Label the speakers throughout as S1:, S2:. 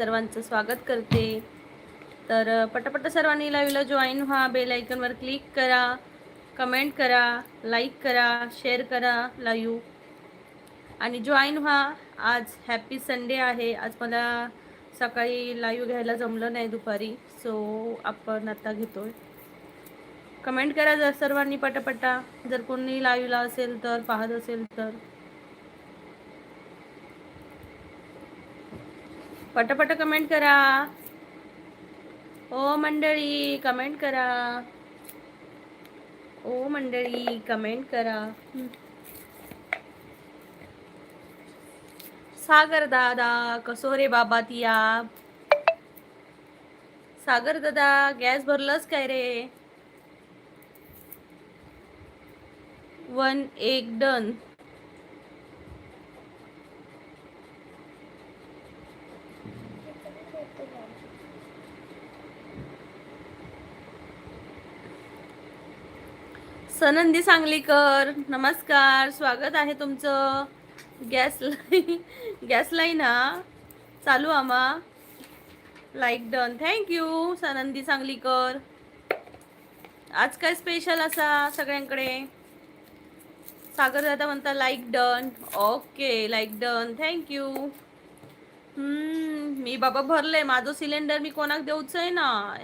S1: सर्वांचं स्वागत करते. तर पटापट सर्वांनी लाईव्हला जॉईन व्हा. बेल आयकॉनवर क्लिक करा, कमेंट करा, लाईक करा, शेअर करा लाईव्ह आणि जॉईन व्हा. आज हॅपी संडे आहे. आज मला सकाळी लाईव्ह घ्यायला जमलं नाही दुपारी, सो आपण आता घेतोय. कमेंट करा जर सर्वांनी पटापटा, जर कोणी लाईव्हला असेल तर, पाहत असेल तर पटापट कमेंट करा. ओ मंडळी कमेंट करा. ओ मंडळी कमेंट करा. सागर दादा कसोरे बाबा तिया. सागर दादा गॅस भरलंच काय रे? 1 एक डन. सनंदी सांगलीकर नमस्कार, स्वागत आहे तुमचं. गॅस लाईन हा चालू आम्हा. Like done. Thank you Sanandi Sanglikar. आज काय स्पेशल असा सगळ्यांकडे? सागर दादा म्हणता like done. Okay like done, thank you. मी बाबा भरले माझं सिलेंडर. मी कोणाक देऊच आहे ना,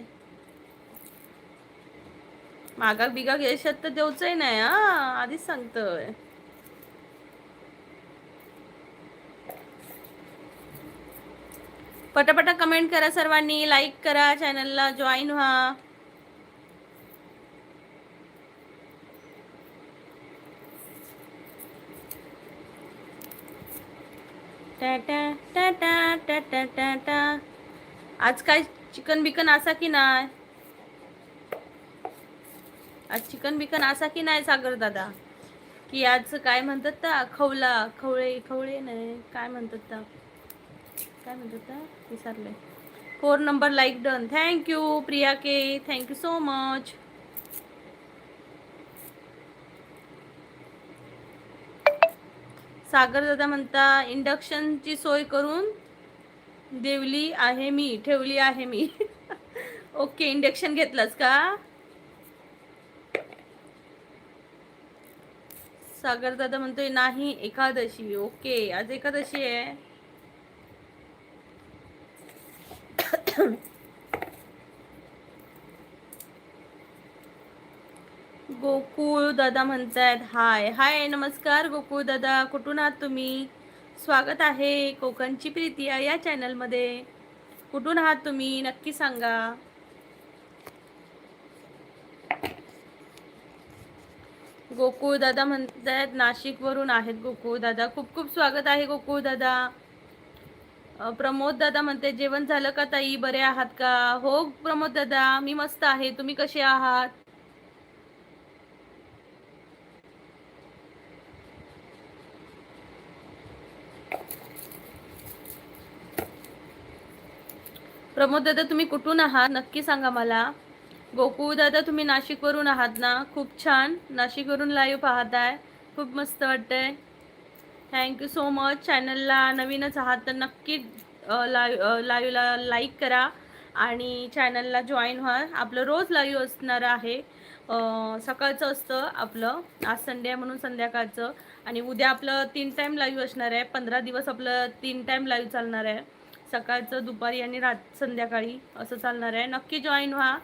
S1: मागाक बिगा घेशात तर देऊच आहे नाही. आधीच सांगतोय. पटापटा कमेंट करा सर्वांनी, लाईक करा, चॅनलला जॉईन व्हा. टाटा टाटा टाटा टाटा. आज काय चिकन बिकन असा की नाही? आज चिकन बिकन असा की नाही सागर दादा? की आज काय म्हणतात ता, खवळे नाही, काय म्हणतात ता, काय म्हणतात ता, विसरले. 4 number like done. Thank you Priya K, thank you so much. Sagar दादा म्हणता इंडक्शनची सोय करून ठेवली आहे मी. ओके, इंडक्शन घेतलंस का सागर दादा? म्हणतोय नाही एकादशी. ओके, आज एकादशी आहे. गोकुळ दादा म्हणतायत हाय हाय. नमस्कार गोकुळ दादा, कुठून आहात तुम्ही? स्वागत आहे कोकणची प्रीती या चॅनलमध्ये. कुठून आहात तुम्ही नक्की सांगा. गोकुळ दादा म्हणतायत नाशिक वरून आहेत गोकुळ दादा. खूप खूप स्वागत आहे गोकुळ दादा. प्रमोद दादा म्हणते जेवण झालं का ताई, बरे आहात का? हो प्रमोद दादा, मी मस्त आहे. तुम्ही कसे आहात? प्रमोद दादा तुम्ही कुठून आहात नक्की सांगा मला. गोकुळ दादा तुम्ही नाशिकवरून आहात ना? खूप छान, नाशिकवरून लाईव्ह पाहताय, खूप मस्त वाटतंय. Thank you so much. चॅनलला नवीनच आहात तर नक्की लाईव्हला लाईक करा आणि चॅनलला जॉईन व्हा. आपलं रोज लाईव्ह असणार आहे. सकाळचं असतं आपलं, आज संडे आहे म्हणून संध्याकाळचं, आणि उद्या आपलं 3 टाईम लाईव्ह असणार आहे. 15 दिवस आपलं 3 टाईम लाईव्ह चालणार आहे. सकाळचं, दुपारी आणि संध्याकाळी असं चालणार आहे. नक्की जॉईन व्हा.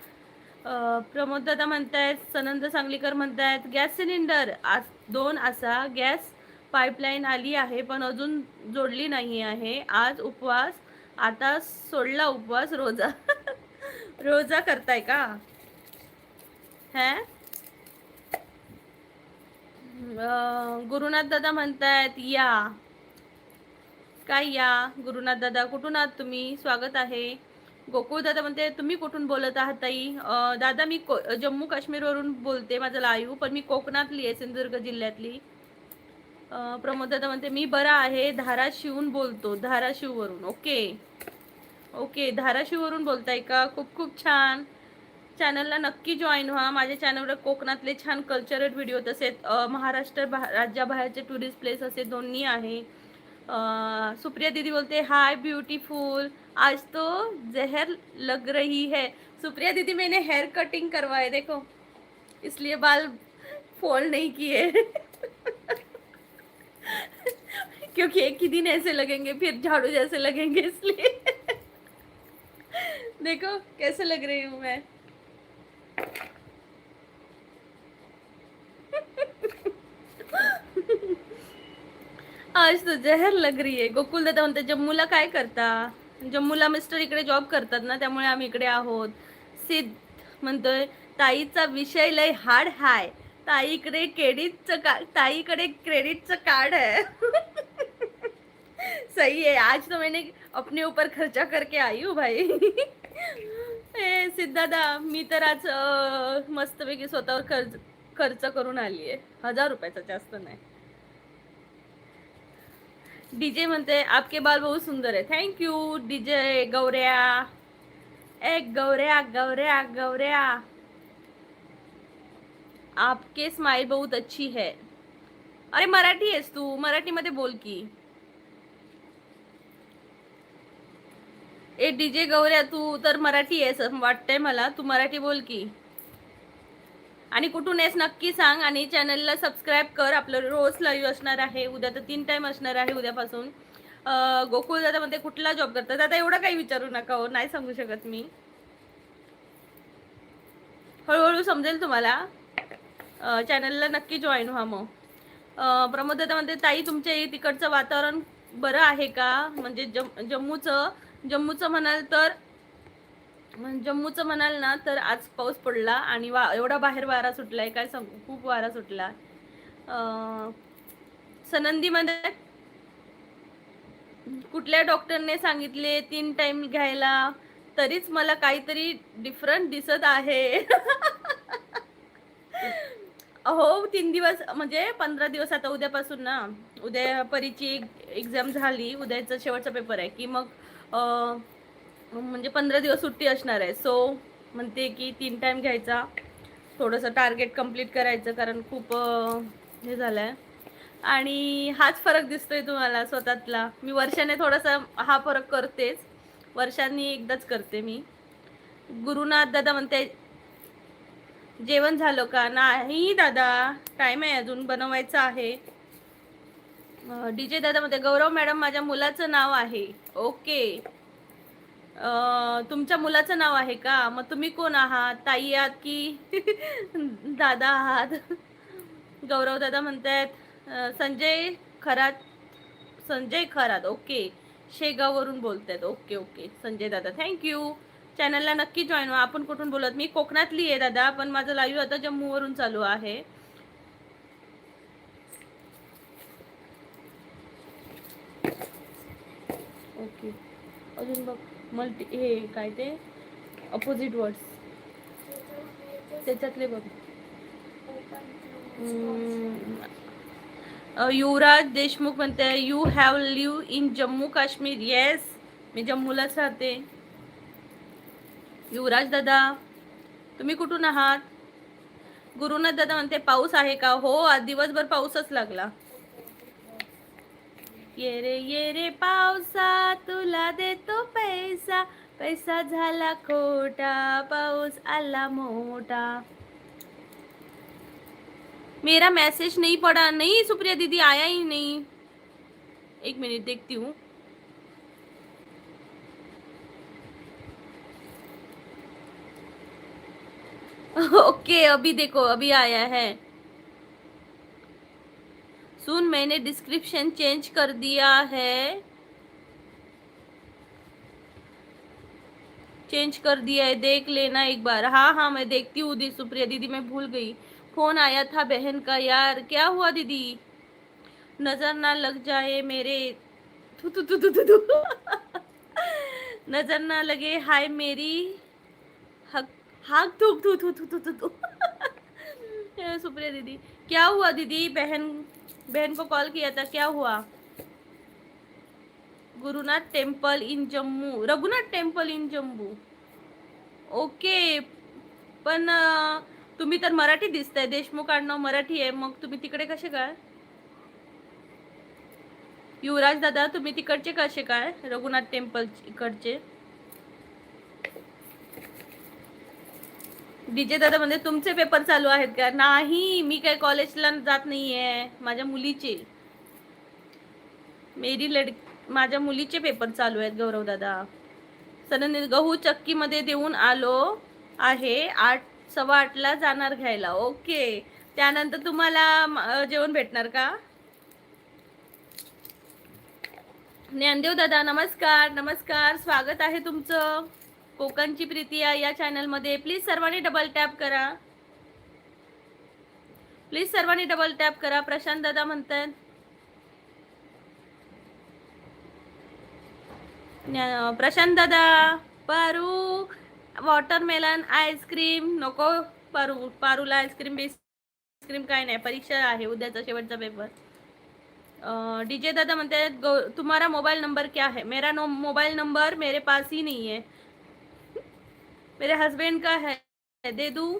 S1: प्रमोद दादा म्हणतायत, सनंद सांगलीकर म्हणतायत गॅस सिलेंडर आज 2 असा गॅस पाईपलाईन आली आहे पण अजून जोडली नाही आहे. आज उपवास, आता सोडला उपवास. रोजा रोजा करताय का? गुरुनाथ दादा म्हणतायत या. काय या गुरुनाथ दादा, कुठून आहात तुम्ही? स्वागत आहे. गोकुळ दादा म्हणते तुम्ही कुठून बोलत आहात ताई? दादा मी जम्मू काश्मीरवरून बोलते. माझं लाईव्ह, पण मी कोकणातली आहे, सिंधुदुर्ग जिल्ह्यातली. प्रमोद दादा म्हणते मी बरा आहे, धाराशिवून बोलतो. धाराशिववरून. ओके ओके, धाराशिववरून बोलताय का? खूप खूप छान. चॅनलला नक्की जॉईन व्हा. माझ्या चॅनलवर कोकणातले छान कल्चरल व्हिडिओ, तसेच महाराष्ट्र राज्याबाहेरचे टुरिस्ट प्लेस असे दोन्ही आहे. सुप्रिया दीदी बोलते हाय ब्यूटीफुल, आज तो जहर लग रही है। सुप्रिया दीदी मैंने हेयर कटिंग करवाए देखो, इसलिए बाल फोल्ड नहीं किए। क्योंकि एक ही दिन ऐसे लगेंगे फिर झाड़ू जैसे लगेंगे, इसलिए। देखो कैसे लग रही हूँ मैं। आज तो जहर लग रही आहे। गोकुल दादा म्हणते जम्मूला काय करता? जम्मूला मिस्टर इकडे जॉब करतात ना, त्यामुळे आम्ही इकडे आहोत. सिद्ध म्हणतोय ताईचा विषय लय हार्ड हाय. ताईकडे क्रेडिटचं कार्ड है। सही है, आज तो मैंने अपने ऊपर खर्चा करके आई हूँ भाई। ए सिद्धादा, मी तर आज मस्तपैकी स्वतःवर खर्च करून आली आहे, 1000 रुपयाचा, जास्त नाही. डीजे म्हणते आपके बाल बहुत सुंदर है. Thank you DJ Gaurya. एक गौऱ्या गौऱ्या गौऱ्या, आपके स्माइल बहुत अच्छी है. अरे मराठी आहेस तू, मराठीमध्ये बोल की. ए डीजे गौऱ्या, तू तर मराठी आहेस वाटतंय मला, तू मराठी बोल की. आणि कुठून आहेस नक्की सांग. आणि चॅनलला सबस्क्राईब कर. आपलं रोज लाईव्ह असणार आहे, उद्या तर 3 टाइम असणार आहे उद्यापासून. गोकुळ दादा मध्ये कुठला जॉब करतात? दादा एवढं काही विचारू नका हो, नाही सांगू शकत मी. हळूहळू समजेल तुम्हाला. चॅनलला नक्की जॉईन व्हा मग. प्रमोद दादा म्हणते ताई तुमच्या तिकडचं वातावरण बरं आहे का? म्हणजे जम्मूचं म्हणाल ना तर आज पाऊस पडला आणि एवढा बाहेर वारा सुटलाय काय सांगू, खूप वारा सुटला. सनंदीमध्ये कुठल्या डॉक्टरने सांगितले 3 टाइम घ्यायला, तरीच मला काहीतरी डिफरंट दिसत आहे. हो 3 दिवस म्हणजे 15 दिवस. आता उद्यापासून ना, उद्या परीची एक्झाम झाली, उद्याचा शेवटचा पेपर आहे की मग म्हणजे 15 दिवस सुट्टी असणार आहे. सो म्हणते की 3 टाइम घ्यायचा, थोडंसं टार्गेट कंप्लीट करायचं, कारण खूप हे झालंय. आणि हाच फरक दिसतोय तुम्हाला स्वतःतला. मी वर्षाने थोडासा हा फरक करतेच, वर्षांनी एकदाच करते मी. गुरुनाथ दादा म्हणते जेवण झालं का? नाही दादा, टाइम आहे अजून, बनवायचं आहे. डीजे दादा म्हणते गौरव मॅडम माझ्या मुलाचं नाव आहे. ओके, तुमच्या मुलाचं नाव आहे का? मग तुम्ही कोण आहात? ताई आहात की दादा आहात? गौरव दादा म्हणतात संजय खरात. ओके, शेगाववरून बोलतायत. ओके ओके संजय दादा, थँक्यू. चॅनलला नक्की जॉईन व्हा. आपण कुठून बोलत? मी कोकणातली आहे दादा, पण माझं लाईव्ह आता जम्मूवरून चालू आहे. ओके, अजून बघ हे काय ते अपोजिट वर्ड्स त्याच्यातले बघ. युवराज देशमुख म्हणते you have live in Jammu Kashmir. Yes, मी जम्मूलाच राहते. युवराज दादा, तुम्ही कुठून आहात? गुरुनाथ दादा म्हणते पाऊस आहे का? हो, आज दिवसभर पाऊसच लागला. ये रे पावसा तुला देतो पैसा, पैसा झाला खोटा, पाऊस आला मोठा. मेरा मैसेज नहीं पड़ा. नहीं सुप्रिया दीदी, आया ही नहीं. एक मिनट देखती हूँ. ओके, अभी देखो, अभी आया है. सुन, मैंने डिस्क्रिप्शन चेंज कर दिया है. चेंज कर दिया है, देख लेना एक बार. हाँ हाँ मैं देखती हूँ दी सुप्रिया दीदी, मैं भूल गई. फोन आया था बहन का. यार क्या हुआ दीदी? नजर ना लग जाए मेरे. तू तू तू तू तू तू. नजर ना लगे हाय मेरी हक हाक थूक थू थू थू थू थू. सुप्रिया दीदी, क्या हुआ दीदी? बहन को कॉल किया था, क्या हुआ? Gurunath temple in Jammu. Raghunath temple in Jammu. Okay, पण तुम्ही तर मराठी दिसताय. देशमुख आडनाव मराठी आहे, मग तुम्ही तिकडे कसे काय? युवराज दादा तुम्ही तिकडचे कसे काय, रघुनाथ टेम्पल इकडचे. डीजे दादा म्हणजे तुमचे पेपर चालू आहेत का. नाही मी काय कॉलेजला जात नाहीये, माझ्या मुलीचे माझ्या मुलीचे पेपर चालू आहेत गौरव दादा. सनन गहू चक्की मध्ये देऊन आलो आहे, 8:15 जाणार घ्यायला. ओके, त्यानंतर तुम्हाला जेवण भेटणार का. ज्ञानदेव दादा नमस्कार नमस्कार, स्वागत आहे तुमचं कोकणची प्रीती या चॅनल मध्ये. प्लीज सर्वांनी डबल टॅप करा, प्लीज सर्वांनी डबल टॅप करा. प्रशांत दादा म्हणतात प्रशांत दादा पारू वॉटरमेलन आईस्क्रीम नको. पारूला आईस्क्रीम बिस्क्रीम काय नाही, परीक्षा आहे उद्याचा शेवटचा पेपर. डीजे दादा म्हणते तुम्हारा मोबाइल नंबर क्या है. मेरा मोबाइल नंबर मेरे पास ही नहीं है, मेरे हस्बैंड का है, दे दू.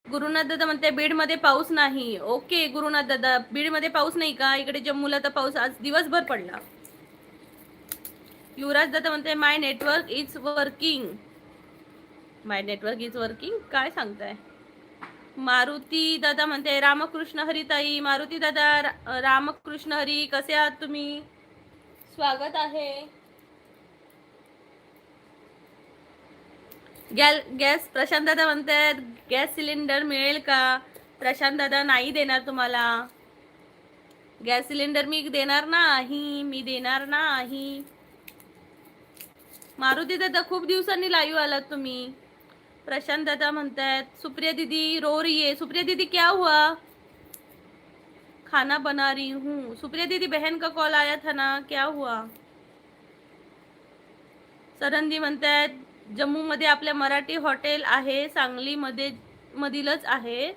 S1: गुरुनाथ दादा म्हणते बीड मध्ये पाऊस नाही. ओके गुरुनाथ दादा, बीड मध्ये पाऊस नाही का. इकडे जम्मूला तर पाऊस आज दिवसभर पडला. युवराज दादा म्हणते my network is working. My network is working काय सांगताय. मारुती दादा म्हणते रामकृष्ण हरी ताई. मारुती दादा रामकृष्ण हरी, कसे आहात तुम्ही, स्वागत आहे. गॅस प्रशांत दादा म्हणतात गॅस सिलेंडर मिळेल का. प्रशांत दादा नाही देणार तुम्हाला गॅस सिलेंडर, मी देणार नाही, मी देणार नाही. मारुती दादा खूप दिवसांनी लाईव्ह आलात तुम्ही. प्रशांत दादा म्हणतात सुप्रिया दीदी रो रही है. सुप्रिया दीदी क्या हुआ. खाना बना रही हूँ. सुप्रिया दीदी बहन का कॉल आया था ना, क्या हुआ. सरंदी म्हणतात जम्मू मध्ये आपल्या मराठी हॉटेल आहे, सांगली मध्ये मधीलच आहे,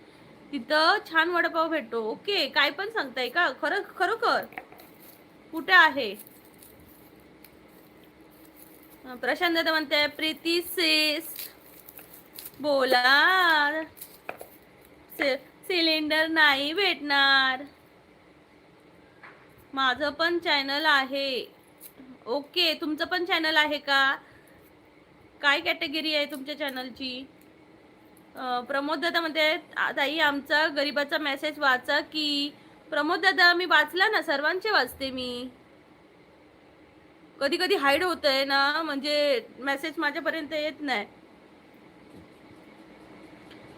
S1: तिथं छान वडापाव भेटतो. ओके, काय पण सांगताय का, खरोखर कुठे आहे. प्रशांत दादा म्हणते प्रीती सेस बोला सिलेंडर नाही भेटणार. माझं पण चॅनल आहे. ओके, तुमचं पण चॅनल आहे का, काय कॅटेगरी आहे तुमच्या चॅनलची. प्रमोद दादा म्हणते ताई आमचा गरीबाचा मेसेज वाचा की. प्रमोद दादा मी वाचला ना, सर्वांचे वाचते मी. कधी कधी हाईड होतंय ना, म्हणजे मेसेज माझ्यापर्यंत येत नाही.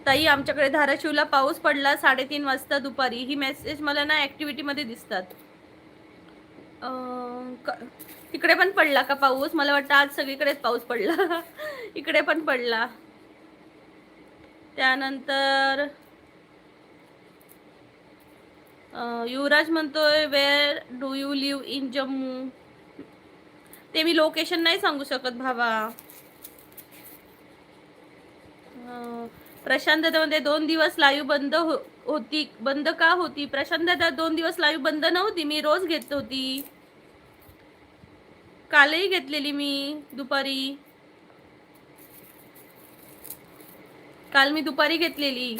S1: ताई आमच्याकडे धाराशिवला पाऊस पडला 3:30 वाजता दुपारी. ही मेसेज मला ना ऍक्टिव्हिटी मध्ये दिसतात. तिकडे पण पडला का पाऊस. मला वाटतं आज सगळीकडेच पाऊस पडला. इकडे पण पडला. त्यानंतर युवराज म्हणतोय where do you leave in Jammu. ते मी लोकेशन नाही सांगू शकत भावा. प्रशांत दादा मध्ये 2 दिवस लाईव्ह बंद होती. बंद का होती प्रशांत दादा. 2 दिवस लाईव्ह बंद नव्हती, मी रोज घेत होती. कालही घेतलेली मी दुपारी. काल मी दुपारी घेतलेली.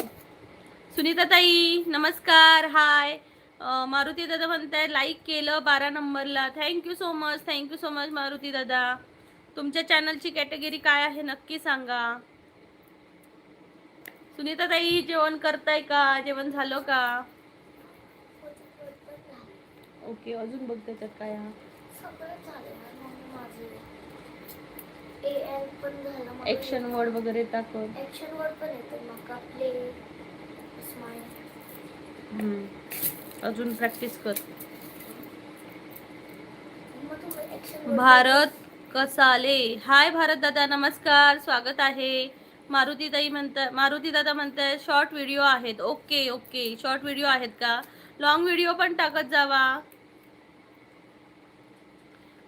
S1: सुनीता ताई नमस्कार, हाय. मारुती दादा म्हणताय लाईक केलं 12 नंबरला. Thank you so much, thank you so much Maruti दादा. तुमच्या चॅनलची कॅटेगरी काय आहे नक्की सांगा. सुनीता ताई जेवण करताय का, जेवण झालं का. ओके, अजून बघ त्याच्यात काय आहे. ऍक्शन वर्ड वगैरे टाकून ऍक्शन वर्ड पण येते मका प्ले स्माइल. अजून प्रॅक्टिस कर. भारत कसाले, हाय भारत दादा नमस्कार, स्वागत आहे. मारुती ताई म्हणतात, मारुती दादा म्हणतात शॉर्ट व्हिडिओ आहेत. ओके ओके, शॉर्ट व्हिडिओ आहेत का, लॉंग व्हिडिओ पण टाकत जावा.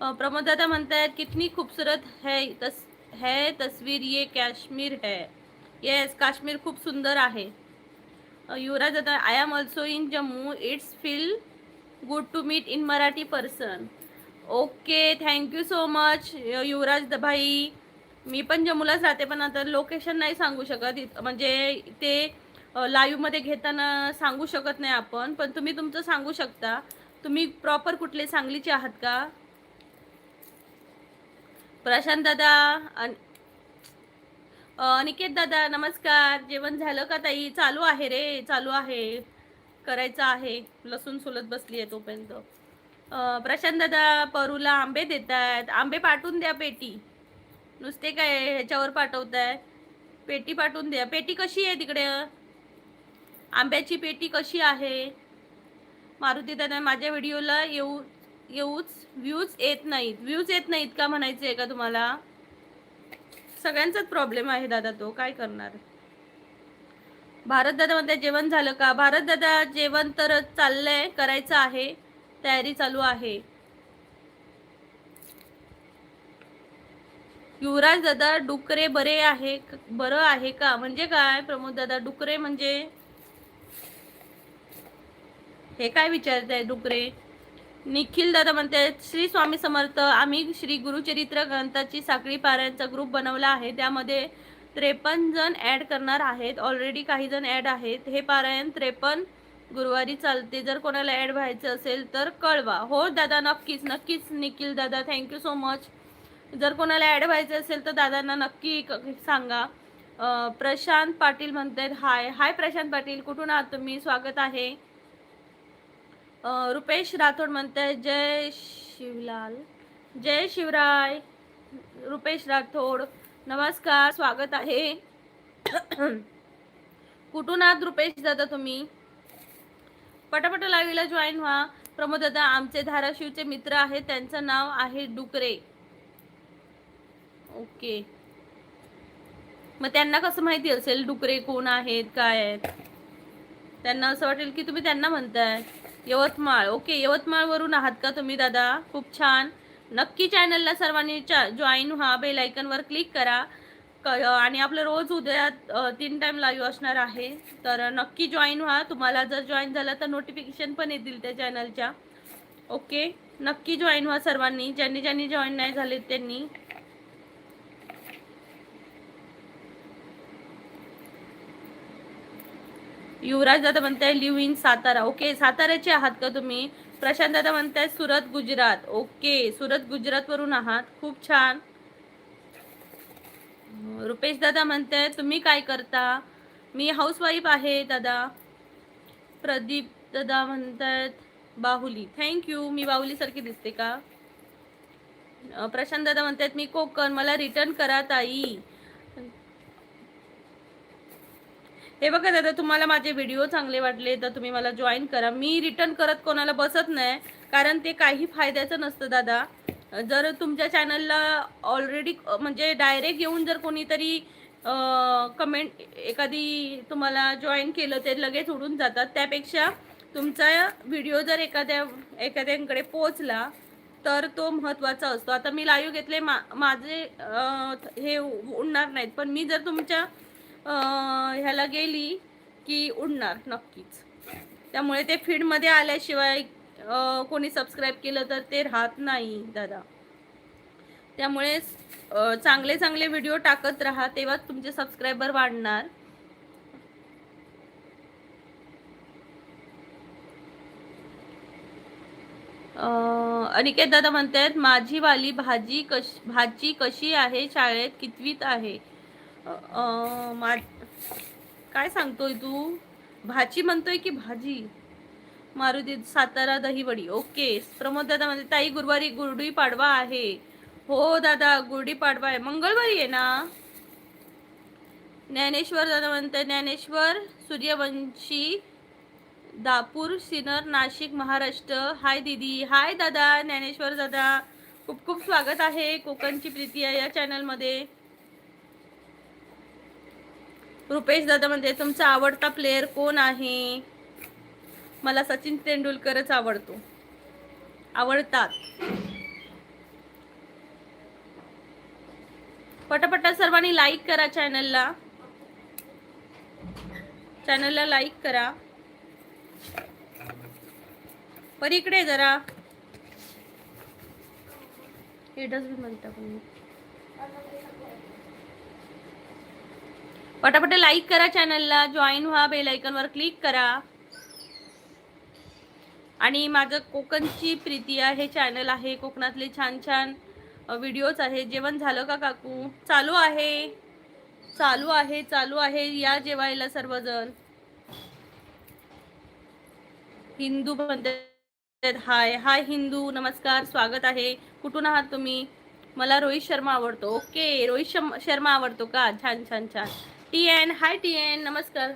S1: प्रमोद दादा म्हणतात कितनी खूबसूरत है तस्वीर, ये काश्मीर है. येस, काश्मीर खूप सुंदर आहे. युवराज दादा I am also in Jammu, it's feel good to meet in Marathi person. Okay, thank you so much Yuvraj भाई. मी पण जम्मूलाच राहते, पण आता लोकेशन नाही सांगू शकत. म्हणजे ते लाईव्ह मध्ये घेताना सांगू शकत नाही आपण, पण तुम्ही तुमचं सांगू शकता. तुम्ही प्रॉपर कुठले, सांगलीचे आहात का? प्रशांत दादा, अनिकेत दादा नमस्कार. जेवण झालं का ताई? चालू आहे रे, चालू आहे, करायचं आहे. लसूण सोलत बसली आहे तोपर्यंत. प्रशांत दादा परूला आंबे देतात. आंबे पाठवून द्या पेटी, नुसते काय ह्याच्यावर पाठवताय? पेटी पाठवून द्या. पेटी कशी आहे तिकडे? आंब्याची पेटी कशी आहे? मारुती दादा माझ्या व्हिडिओला व्ह्यूज येत नाहीत. व्ह्यूज येत नाहीत का म्हणायचे का तुम्हाला? सगळ्यांचाच प्रॉब्लेम आहे दादा, तो काय करणार. भारत दादा मध्ये जेवण झालं का? भारत दादा जेवण तर चाललंय, करायचं आहे, तयारी चालू आहे. युवराज दादा डुकरे बरे आहे, बरं आहे का म्हणजे काय? प्रमोद दादा डुकरे म्हणजे हे काय विचारताय डुकरे? निखिल दादा म्हणते श्री स्वामी समर्थ. आम्ही श्री गुरुचरित्र ग्रंथाची साखळी पारायणचा ग्रुप बनवला आहे, त्यामध्ये 53 जण ऍड करणार आहेत. ऑलरेडी काही जण ऍड आहेत. हे पारायण 53 गुरुवारी चालते. जर कोणाला ऍड व्हायचं असेल तर कळवा. हो दादा, नक्कीच नक्कीच निखिल दादा, थँक्यू सो मच. जर कोणाला ऍड व्हायचं असेल तर दादांना नक्की सांगा. प्रशांत पाटील म्हणतात हाय. हाय प्रशांत पाटील, कुठून आहात तुम्ही? स्वागत आहे. रुपेश राठोड म्हणते जय शिवलाल, जय शिवराय. रुपेश राठोड नमस्कार, स्वागत आहे. कुठून आहात रुपेश दादा तुम्ही? पटापट लाईव्हला जॉईन व्हा. प्रमोद दादा आमचे धाराशिवचे मित्र आहेत, त्यांचं नाव आहे डुकरे. ओके, मग त्यांना कसं माहिती असेल डुकरे कोण आहेत, काय आहेत? त्यांना असं वाटेल की तुम्ही त्यांना म्हणताय. यवतमाळ, ओके, यवतमाळ वरून आहात का तुम्ही दादा? खूप छान. नक्की चॅनलला सर्वांनी जॉईन व्हा, बेल आयकन वर क्लिक करा. आणि आपलं रोज उद्या 3 टाइम लाईव्ह असणार आहे, तर नक्की जॉईन व्हा. तुम्हाला जर जॉईन झाला तर नोटिफिकेशन पण येतील त्या चॅनलच्या. ओके, नक्की जॉईन व्हा सर्वांनी, ज्यांनी ज्यांनी जॉईन नाही झाले त्यांनी. युवराज दादा म्हणताय लिव्ह इन सातारा. ओके, साताऱ्याचे आहात का तुम्ही? प्रशांत दादा म्हणताय सुरत गुजरात. ओके, सुरत गुजरात वरून आहात, खूप छान. रुपेश दादा म्हणताय तुम्ही काय करता? मी हाऊसवाईफ आहे दादा. प्रदीप दादा म्हणतात बाहुली. थँक्यू. मी बाहुली सारखी दिसते का? प्रशांत दादा म्हणतात मी कोकण, मला रिटर्न करा ताई. हे बघा दादा, तुम्हाला माझे व्हिडिओ चांगले वाटले तर तुम्ही मला जॉईन करा. मी रिटर्न करत कोणाला बसत नाही, कारण ते काही फायद्याचं नसतं दादा. जर तुमच्या चॅनलला ऑलरेडी म्हणजे डायरेक्ट येऊन जर कोणीतरी कमेंट एखादी तुम्हाला जॉईन केलं ते लगेच उडून जातात. त्यापेक्षा तुमचा व्हिडिओ जर एखाद्यांकडे पोचला तर तो महत्त्वाचा असतो. आता मी लाईव्ह घेतले, माझे हे उडणार नाहीत, पण मी जर तुमच्या ह्याला गेली की उडणार नक्कीच. त्यामुळे ते फीडमध्ये आल्याशिवाय कोणी सबस्क्राईब केलं तर ते राहत नाही दादा. त्यामुळे चांगले चांगले व्हिडिओ टाकत राहा, तेव्हाच तुमचे सबस्क्रायबर वाढणार. अनिकेत दादा म्हणतात माझी वाली भाजी कशी आहे? शाळेत कितवीत आहे? काय सांगतोय तू? भाजी म्हणतोय की भाजी? मारुती सातारा दहीवडी. ओके, प्रमोद दादा म्हणते ताई गुरुवारी गुढी पाडवा आहे. हो दादा, गुढी पाडवा आहे, मंगळवारी आहे ना. ज्ञानेश्वर दादा म्हणते ज्ञानेश्वर सूर्यवंशी, दापूर सिनर, नाशिक, महाराष्ट्र. हाय दीदी. हाय दादा ज्ञानेश्वर दादा, खूप खूप स्वागत आहे. कोकणची प्रीती आहे या चॅनलमध्ये. रुपेश दादा म्हणते तुमचा आवडता प्लेयर कोण आहे? मला सचिन तेंडुलकरच आवडतात. पटापटा सर्वांनी लाईक करा चॅनलला लाईक करा. पर इकडे जरा हे डस्टबिन मध्ये टाकून. पटापट लाईक करा, चॅनलला जॉईन व्हा, बेल आयकॉनवर क्लिक करा. आणि माझं कोकणची प्रीती हे चॅनल आहे. कोकणातले छान छान व्हिडिओज आहेत. जेवण झालं का काकू? चालू आहे, चालू आहे, चालू आहे. या जेवायला सर्वजण. हिंदू म्हणतात हाय हाय हिंदू, नमस्कार, स्वागत आहे. कुठून आहात तुम्ही? मला रोहित शर्मा आवडतो. ओके, रोहित शर्मा आवडतो का? छान छान छान. TN हाय, TN नमस्कार.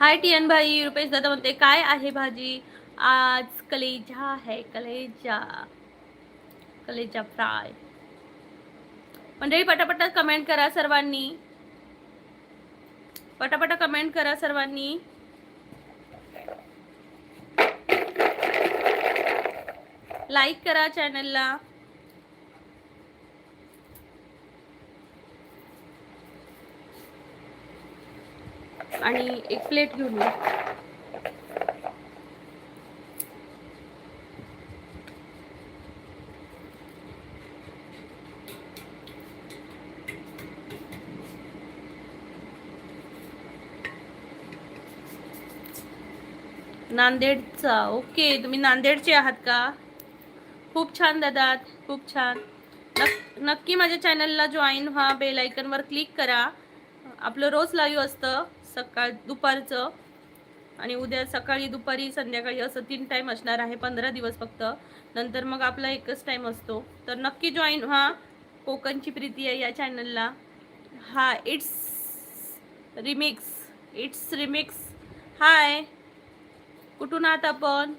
S1: हाय TN भाई. रुपेश दादा म्हणते काय आहे भाजी आज? कलेजा है, कलेजा, कलेजा फ्राय. मंडळी पटापट कमेंट करा सर्वांनी, पटापट कमेंट करा सर्वांनी. लाईक करा चॅनलला. आणि एक प्लेट घेऊन ये. नांदेडचा. ओके, तुम्ही नांदेडचे आहात का? खूप छान दादा, खूप छान. नक्की माझ्या चॅनलला जॉईन व्हा, बेल आयकॉनवर क्लिक करा. आपलं रोज लाईव्ह असतं, सकाळ दुपारचं, आणि उद्या सकाळी दुपारी संध्याकाळी असं 3 टाईम असणार आहे. 15 दिवस फक्त, नंतर मग आपला एकच टाईम असतो. तर नक्की जॉईन व्हा. कोकणची प्रीती आहे या चॅनलला. हा इट्स रिमिक्स, इट्स रिमिक्स. हाय, कुठून आहात आपण?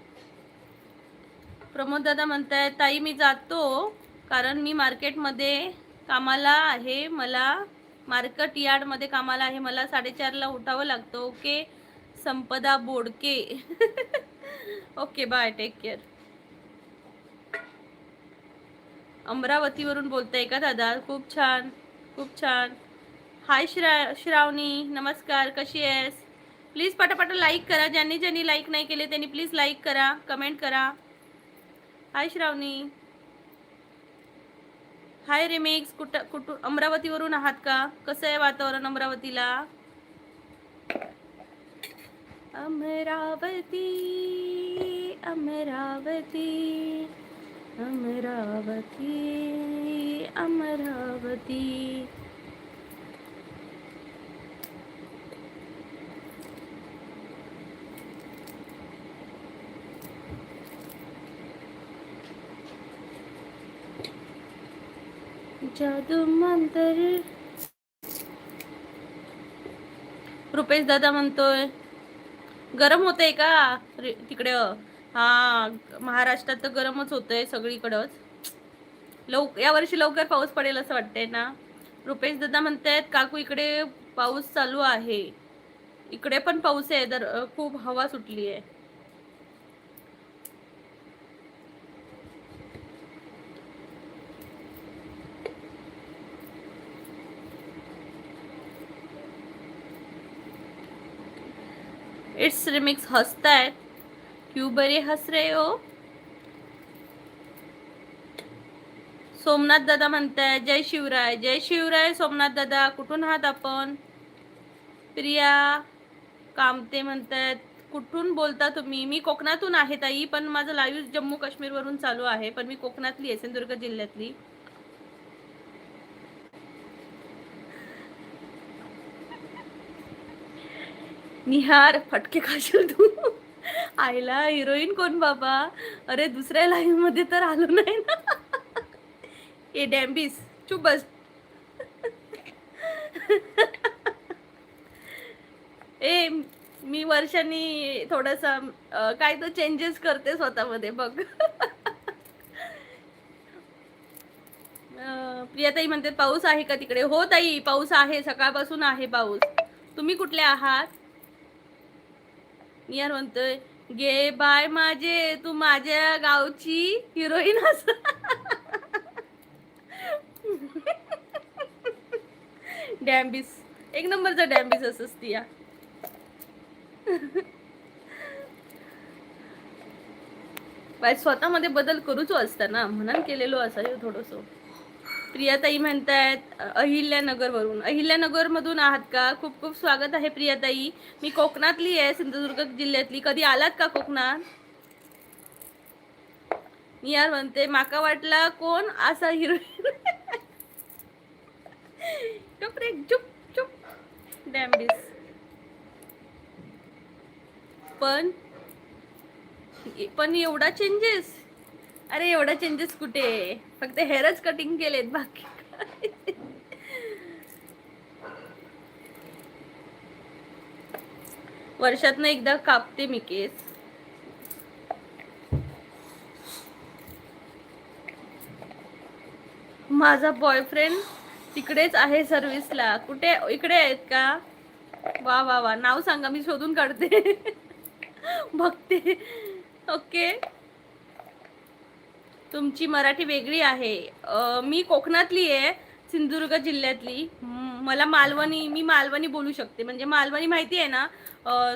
S1: प्रमोद दादा म्हणताय ताई मी जातो कारण मी मार्केटमध्ये कामाला आहे, मला मार्केट यार्डमध्ये कामाला आहे, मला 4:30ला उठावं लागतं. Okay Sampada Bodke. Okay bye, take care. अमरावतीवरून बोलताय का दादा? खूप छान, खूप छान. हाय श्रावणी, नमस्कार, कशी आहेस? प्लीज पटापट लाईक करा. ज्यांनी ज्यांनी लाईक नाही केले त्यांनी प्लीज लाईक करा, कमेंट करा. हाय श्रावणी. हाय रिमिक्स. कुठं अमरावतीवरून आहात का? कसं आहे वातावरण अमरावतीला? अमरावती, अमरावती, अमरावती, अमरावती. जादू मंतर. रुपेश दादा म्हणतोय गरम होतंय का तिकडं? हा, महाराष्ट्रात तर गरमच होतंय सगळीकडंच. यावर्षी लवकर पाऊस पडेल असं वाटतंय ना. रुपेश दादा म्हणतायत काकू इकडे पाऊस चालू आहे. इकडे पण पाऊस आहे, तर खूप हवा सुटली आहे. इट्स रिमिक्स हसतायत. क्यों बरे हस रहे हो? सोमनाथ दादा म्हणताय जय शिवराय, जय शिवराय. सोमनाथ दादा कुठून आहात आपण? प्रिया कामते म्हणतायत कुठून बोलता तुम्ही? मी कोकणातून आहे ताई, पण माझं लाईव्ह जम्मू काश्मीर वरून चालू आहे, पण मी कोकणातली आहे, सिंधुदुर्ग जिल्ह्यातली. निहार फटके खाशील तू. आईला हिरोईन कोण बाबा? अरे दुसऱ्या लाईव्ह मध्ये तर आलो नाही ना. ए डॅम्बिस चुप बस. ए मी वर्षांनी थोडासा काय तर चेंजेस करते स्वतःमध्ये बघ. प्रियाताई म्हणते पाऊस आहे का तिकडे? हो ताई, पाऊस आहे, सकाळपासून आहे पाऊस. तुम्ही कुठले आहात? नियर म्हणतोय गे बाय माझे, तू माझ्या गावची हिरोईन अस. डॅम्बिस, एक नंबरचा डॅम्बिस असस ती या. बाय स्वतःमध्ये बदल करूच असता ना, म्हणून केलेलो असाय थोडंसं. प्रियाताई म्हणतायत अहिल्यानगर वरून. अहिल्यानगर मधून आहात का? खूप खूप स्वागत आहे प्रियाताई. मी कोकणातली आहे, सिंधुदुर्ग जिल्ह्यातली. कधी आलात का कोकणात? नियार म्हणते माका वाटला कोण असा हिरोईन. चुप रे, चुप चुप डॅम्बिस. पण पण एवढा चेंजेस? अरे एवढा चेंजेस कुठे, फक्त हेअरच कटिंग केलेत, बाकी वर्षातनं एकदा कापते मी केस. माझा बॉयफ्रेंड तिकडेच आहे सर्व्हिसला. कुठे? इकडे आहेत का? वा वा वा, नाव सांगा, मी शोधून काढते. बघते. ओके, तुमची मराठी वेगळी आहे. मी कोकणातली आहे, सिंधुदुर्ग जिल्ह्यातली. मला मालवणी, मी मालवणी बोलू शकते. म्हणजे मालवणी माहिती आहे ना,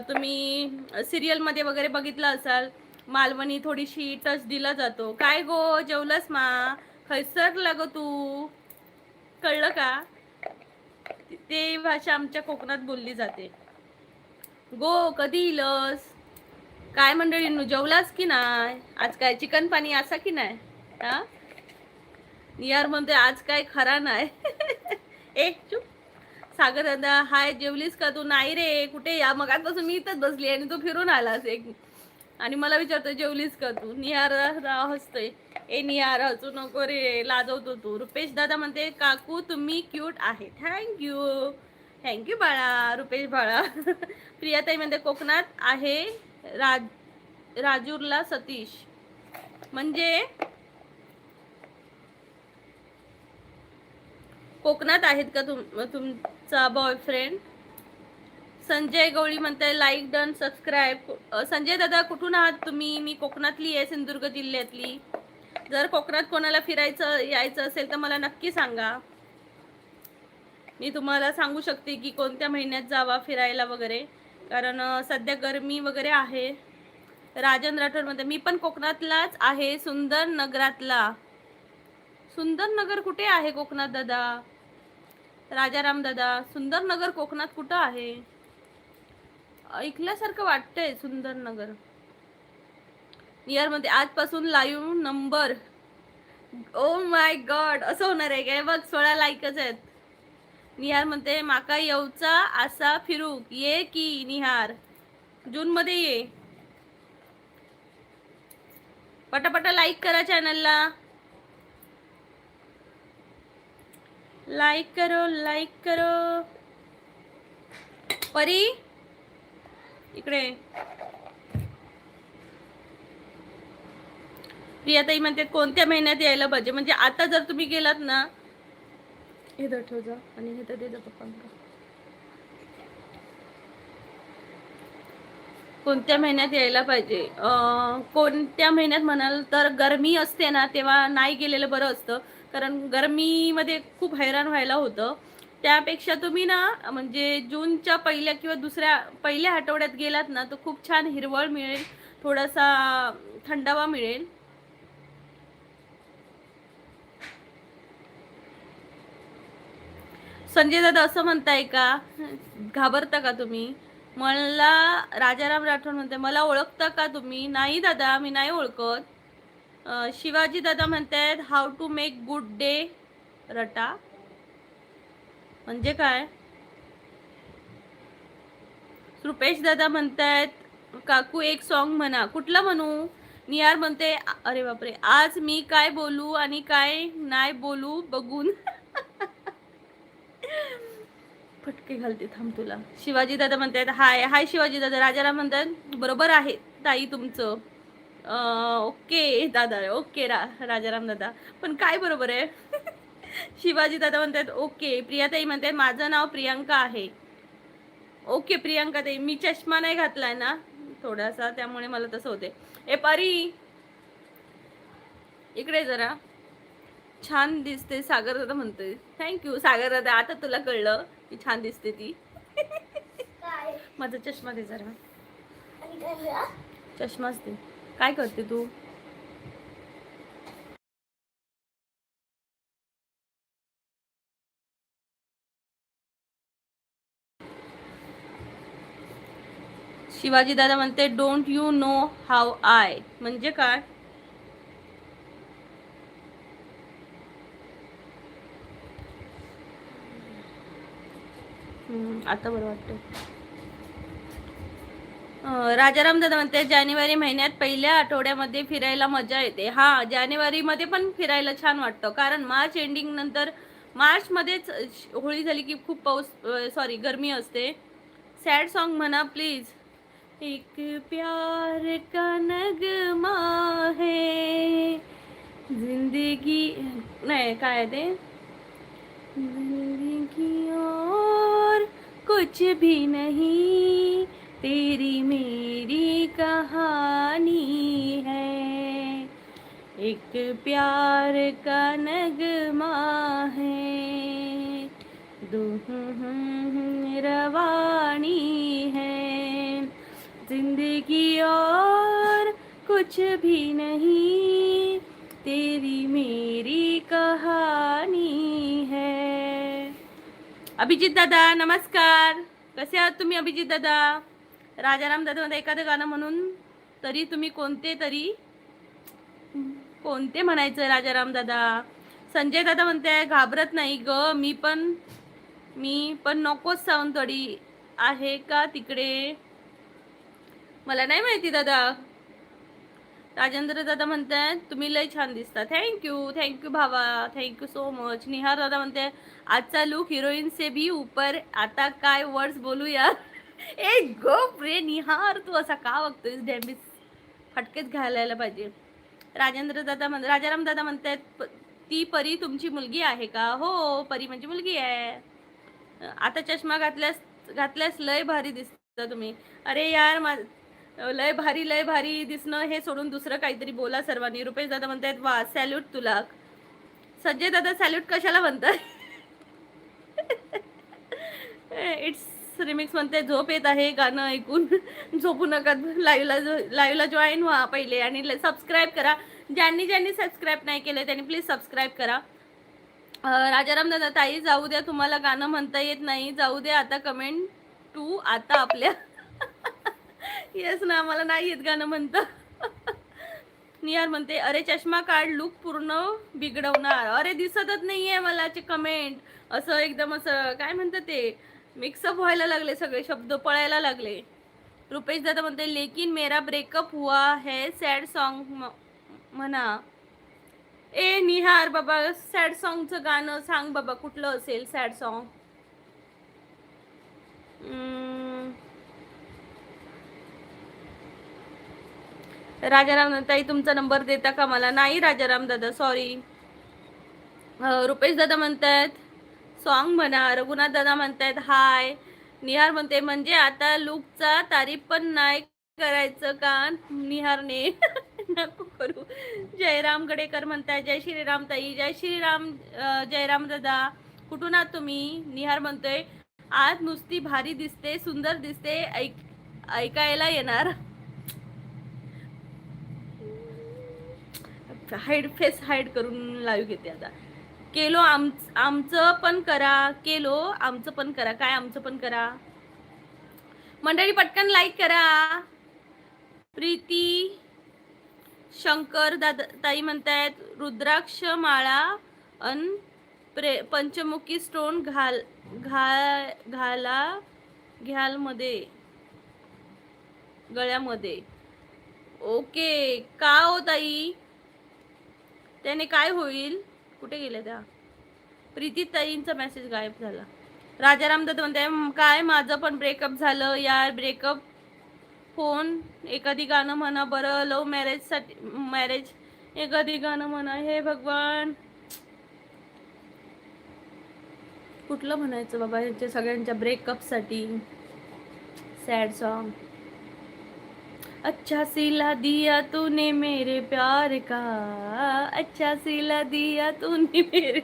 S1: तुम्ही सिरियलमध्ये वगैरे बघितलं असाल. मालवणी थोडीशी टच दिला जातो. काय गो, जेवलंस मा? खैसर लाग तू, कळलं का? ते भाषा आमच्या कोकणात बोलली जाते. गो, कधी इलस? काय मंडळींनो, जेवलास की नाही? आज काय चिकन पाणी असा की नाही? हा, नियार म्हणते आज काय खरा नाही. ए चुप. सागर दादा हाय, जेवलीस का तू? नाही रे, कुठे या, मग आजपासून मी इथंच बसली आणि तू फिरून आलास एक, आणि मला विचारतोय जेवलीस का तू? निहार हसतोय. ए निहार हसू नको रे, लाजवतो तू. रुपेश दादा म्हणते काकू तुम्ही क्यूट आहे. थँक्यू, थँक्यू बाळा, रुपेश बाळा. प्रियाताई म्हणते कोकणात आहे, राजूरला सतीश. म्हणजे कोकणात आहेत का तुमचा बॉयफ्रेंड? संजय गवळी म्हणताय लाईक डन सबस्क्राईब. संजय दादा कुठून आहात तुम्ही? मी कोकणातली आहे, सिंधुदुर्ग जिल्ह्यातली. जर कोकणात कोणाला फिरायचं यायचं असेल तर मला नक्की सांगा. मी तुम्हाला सांगू शकते की कोणत्या महिन्यात जावा फिरायला वगैरे, कारण सध्या गरमी वगैरे आहे. राजन राठोड म्हणते मी पण कोकणातलाच आहे, सुंदर नगरातला. सुंदर नगर कुठे आहे कोकणात दादा? राजाराम दादा, सुंदर नगर कोकणात कुठं आहे? ऐकल्यासारखं वाटतंय सुंदर नगर. नियर मध्ये आजपासून live number. Oh my God, असं होणार आहे काय? बघ 16 लाईकच आहेत. निहार म्हणते माका येऊचा असा फिरूक ये की. निहार जून मध्ये ये. पटापटा लाईक करा चॅनलला, लाईक करो, लाईक करो. परी इकडे. प्रियाताई म्हणते कोणत्या महिन्यात यायला पाहिजे? म्हणजे आता जर तुम्ही गेलात ना, हे दर ठेव जा आणि हे तर दे जा पप्पांना. कोणत्या महिन्यात यायला पाहिजे? कोणत्या महिन्यात म्हणाल तर गरमी असते ना तेव्हा नाही गेलेलं बरं असतं, कारण गरमीमध्ये खूप हैराण व्हायला होतं. त्यापेक्षा तुम्ही ना म्हणजे जूनच्या पहिल्या किंवा पहिल्या आठवड्यात गेलात ना तर खूप छान हिरवळ मिळेल, थोडासा थंडावा मिळेल. संजय दादा असं म्हणताय का? घाबरता का तुम्ही? मला राजाराम राठोड म्हणते मला ओळखता का तुम्ही? नाही दादा, मी नाही ओळखत. शिवाजी दादा म्हणतायत how to make good day रटा. म्हणजे काय? रुपेश दादा म्हणतायत काकू एक सॉन्ग म्हणा. कुठला म्हणू? नियार म्हणते अरे बापरे, आज मी काय बोलू आणि काय नाही बोलू बघून. फटके घालते थांब तुला. शिवाजी दादा म्हणतात हाय हाय शिवाजी दादा. राजाराम म्हणतात बरोबर आहे ताई तुमचं. ओके दादा, ओके राजाराम दादा, पण काय बरोबर आहे? शिवाजी दादा म्हणतात ओके. प्रियाताई म्हणतात माझं नाव प्रियांका आहे. ओके प्रियांका ताई, मी चष्मा नाही घातलाय ना थोडासा, त्यामुळे मला तसं होते. ए परी इकडे जरा, छान दिसते सागर दादा म्हणतोय. थँक्यू सागर दादा, आता तुला कळलं की छान दिसते ती. माझा चष्मा दे जरा. चष्माच दे. काय करते तू? शिवाजी दादा म्हणते don't you know how I, म्हणजे काय? आता बरं वाटतं. राजाराम दादा म्हणते जानेवारी महिन्यात पहिल्या आठवड्यामध्ये फिरायला मजा येते. हा, जानेवारीमध्ये पण फिरायला छान वाटतं, कारण मार्च एंडिंग नंतर, मार्चमध्येच होळी झाली की खूप पाऊस, सॉरी गरमी असते. सॅड सॉन्ग म्हणा प्लीज. एक प्यार का नगमा है जिंदगी, नाही काय ते, जिंदगी और कुछ भी नहीं तेरी मेरी कहानी है, एक प्यार का नगमा है, रवानी है, जिंदगी और कुछ भी नहीं तेरी मेरी कहानी है. अभिजित दादा नमस्कार, कसे आहात तुम्ही अभिजित दादा? राजाराम दादा मध्ये एखादं गाणं म्हणून तरी तुम्ही कोणते म्हणायचं राजाराम दादा? संजय दादा म्हणते घाबरत नाही ग, मी पण नकोच सावंतवाडी आहे का तिकडे? मला नाही माहिती दादा. राजेंद्र दादा म्हणतात तुम्ही लय छान दिसता. थँक्यू भावा, थँक्यू सो मच. निहार दादा म्हणते आजचा लुक हिरोईन से भी ऊपर. आता काय वर्ड्स बोलू यार. ए गो रे निहार, तू असा का वागतोयस? डॅमेज फटकेच घालायला पाहिजे. राजाराम दादा म्हणतात ती परी तुमची मुलगी आहे का? हो, परी म्हणजे मुलगी आहे. आता चष्मा घातल्यास लय भारी दिसता तुम्ही. अरे यार, लय भारी दिसणं हे सोडून दुसरं काहीतरी बोला सर्वांनी. रुपेश दादा म्हणतात वा सॅल्यूट तुला. संजय दादा सॅल्यूट कशाला म्हणतात? इट्स रिमिक्स म्हणते झोप येत आहे गाणं ऐकून. झोपू नका, लाईव्हला जॉईन व्हा पहिले आणि सबस्क्राईब करा. ज्यांनी सबस्क्राईब नाही केलं त्यांनी प्लीज सबस्क्राईब करा. राजाराम दादा ताई जाऊ द्या, तुम्हाला गाणं म्हणता येत नाही, जाऊ द्या आता कमेंट टू आता आपल्या. येस ना, मला नाही येत गाणं म्हणतं. निहार म्हणते अरे चष्मा काढ, लुक पूर्ण बिघडवणार. अरे दिसतच नाहीये मला कमेंट. असं एकदम असं काय म्हणतात ते, मिक्सअप व्हायला लागले, सगळे शब्द पळायला लागले. रुपेश दादा म्हणते लेकिन मेरा ब्रेकअप हुआ है, सॅड सॉन्ग म्हणा. ए निहार बाबा, सॅड सॉन्गचं गाणं सांग बाबा, कुठलं असेल सॅड सॉन्ग? राजाराम ताई तुमचा नंबर देता का मला? नाही राजाराम दादा, सॉरी. रुपेश दादा म्हणतात सॉन्ग म्हणा. रघुनाथ दादा म्हणतात हाय. निहार म्हणते म्हणजे आता लुकचा तारीफ पण नाही करायचं का निहारने? नको करू. जयराम गडेकर म्हणताय जय श्रीराम ताई. जय श्रीराम. जयराम दादा कुठून आहात तुम्ही? निहार म्हणतोय आज नुसती भारी दिसते, सुंदर दिसते, ऐकायला येणार. हाईड, फेस हाईड करून लाईव्ह घेते आता. केलो आमचं पण करा, केलो आमचं पण करा. काय आमचं पण करा? मंडळी पटकन लाईक करा. प्रीती शंकर दादा ताई म्हणतायत रुद्राक्ष माळा अन पंचमुखी स्टोन घ्याल मध्ये गळ्यामध्ये. ओके का हो ताई, त्याने काय होईल? कुठे गेले त्या? प्रीती ताईंचा मेसेज गायब झाला. राजाराम दत्त म्हणते काय माझं पण ब्रेकअप झालं यार. ब्रेकअप फोन एखादी गाणं म्हणा बरं. लव्ह मॅरेज एखादी गाणं म्हणा. हे भगवान, कुठलं म्हणायचं बाबा यांच्या सगळ्यांच्या ब्रेकअपसाठी सॅड सॉन्ग. अच्छा सिला दिया तूने मेरे प्यार का, अच्छा सिला दिया तूने मेरे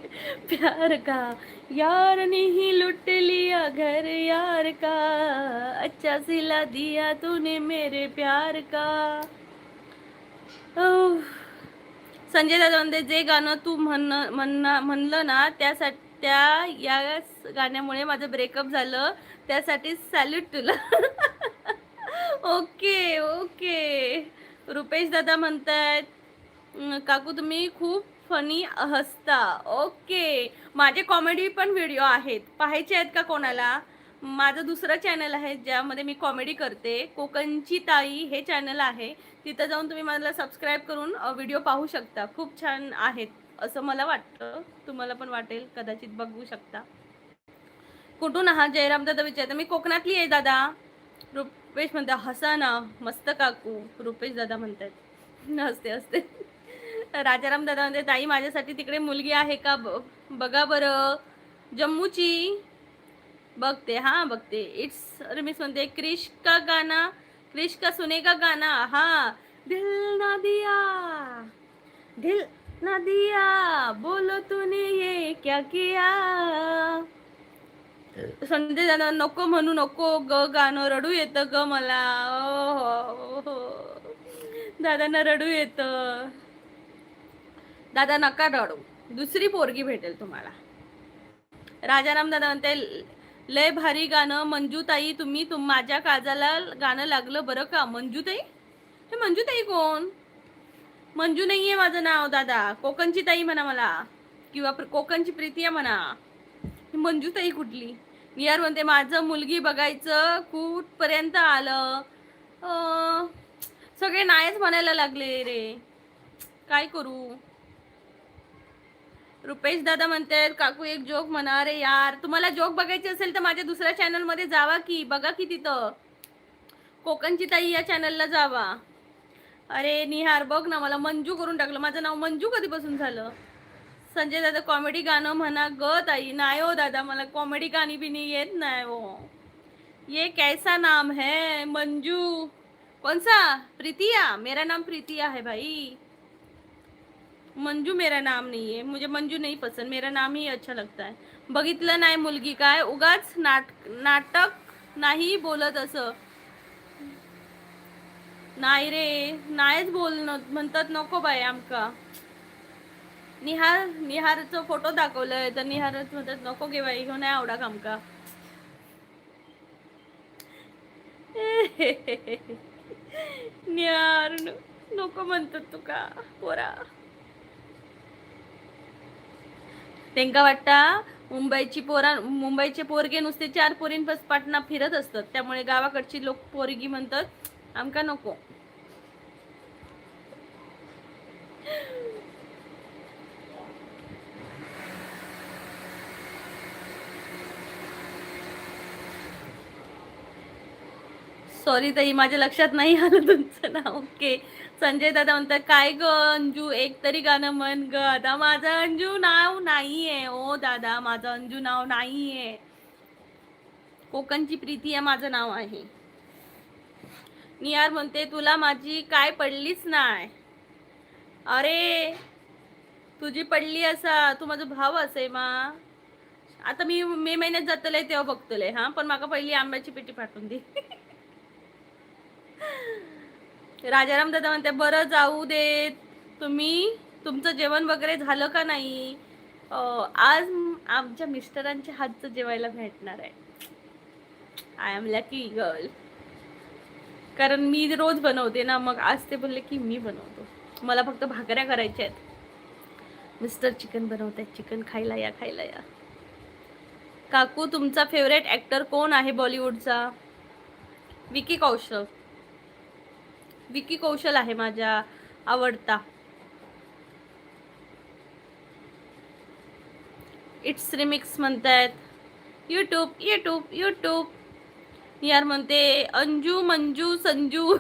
S1: प्यार का, यार ने ही लुट लिया घर यार का, अच्छा सिला दिया तूने मेरे प्यार का. उफ. संजय दादा म्हणते जे गाणं तू म्हणलं ना त्यासाठी या गाण्यामुळे माझं ब्रेकअप झालं, त्यासाठी सॅल्यूट तुला. Okay okay. रुपेश दादा म्हणतायत काकू तुम्ही खूप फनी हसता. ओके. माझे कॉमेडी पण व्हिडिओ आहेत, पाहायचे आहेत का कोणाला? माझं दुसरं चॅनल आहे ज्यामध्ये मी कॉमेडी करते, कोकणची ताई हे चॅनल आहे. तिथं जाऊन तुम्ही मला सबस्क्राईब करून व्हिडिओ पाहू शकता. खूप छान आहेत असं मला वाटतं, तुम्हाला पण वाटेल कदाचित, बघू शकता. कुठून आहात जयराम दादा विचारता. मी कोकणातली आहे दादा. रुपेश म्हणता हसा ना मस्त काकू. रुपेश दादा म्हणतात हसते हसते. राजाराम दादा म्हणते ताई माझ्यासाठी तिकडे मुलगी आहे का बघा बरं. जम्मूची. बघते हां बघते. इट्स रमेश म्हणते क्रिश का गाना, क्रिश का सुनेगा गाना. हाँ दिल ना दिया, दिल ना दिया, बोलो तूने ये क्या किया. संजय दादा नको म्हणू नको ग गाणं, रडू येतं ग मला. हो दादांना रडू येतं. दादा नका रडू, दुसरी पोरगी भेटेल तुम्हाला. राजाराम दादा म्हणते लय भारी गाणं मंजूताई, तुम्ही माझ्या काळजाला गाणं लागलं बरं का. मंजूताई? हे मंजूताई कोण? मंजू नाहीये माझं नाव दादा, कोकणची ताई म्हणा मला, किंवा कोकणची प्रीतिया म्हणा. मंजूताई कुठली? नियार म्हणते माझं मुलगी बघायचं कुठपर्यंत आलं. सगळे नाहीच म्हणायला लागले रे, काय करू. रुपेश दादा म्हणतात काकू एक जोक म्हणा. अरे यार तुम्हाला जोक बघायचे असेल तर माझ्या दुसऱ्या चॅनल मध्ये जावा की, बघा की तिथं कोकणची ताई या चॅनलला जावा. अरे निहार बघ ना, मला मंजू करून टाकलं. माझं नाव मंजू कधीपासून झालं. संजय दादा कॉमेडी गाणं म्हणा ग ताई. नाही हो दादा मला कॉमेडी गाणी बिनी येत नाही हो. ये कैसा नाम है मंजू? कौन सा? प्रीतिया. मेरा नाम प्रीतिया है भाई, मंजू मेरा नाम नहीं है. मुझे मंजू नहीं पसंद, मेरा नाम ही अच्छा लगता है. बघितलं नाही मुलगी काय उगाच नाटक नाही बोलत असं. नाही रे नाहीच बोलणं म्हणतात नको बाय आमका. निहारचं फोटो दाखवलंय तर निहारच म्हणतात नको गे बाई घेऊन नाही आवडा आमका. निहार नको म्हणतात तुका पोरा. त्यांका वाटता मुंबईचे पोरगे नुसते 4 पोरींपास पाटणा फिरत असतात, त्यामुळे गावाकडची लोक पोरगी म्हणतात आमका नको. सॉरी ताई माझ्या लक्षात नाही आलं तुमचं नाव. ओके. संजय दादा म्हणतात काय ग अंजू एक तरी गाणं म्हण ग. आता माझं अंजू नाव नाहीये ओ दादा, माझं अंजू नाव नाहीये. कोकणची प्रीती आहे माझं नाव आहे. निहार म्हणते तुला माझी काय पडलीच नाही. अरे तुझी पडली असा, तू माझा भाव असे मा. आता मी मे महिन्यात जातले तेव्हा बघतले हा, पण माका पहिली आंब्याची पेटी पाठवून दे. राजाराम दादा म्हणते बरं जाऊ देत. तुमचं जेवण वगैरे झालं का नाही? आज आमच्या मिस्टरांच्या हातचं जेवायला भेटणार आहे. आय एम लकी गर्ल, कारण मी रोज बनवते ना, मग आज ते बोलले की मी बनवतो, मला फक्त भाकऱ्या करायच्या आहेत. मिस्टर चिकन बनवत आहेत, चिकन खायला या खायला या. काकू तुमचा फेवरेट ऍक्टर कोण आहे बॉलिवूडचा? विकी कौशल. विकी कौशल आहे माझा आवडता. इट्स रिमिक्स म्हणतायत. YouTube YouTube YouTube. यार म्हणते अंजू मंजू संजू.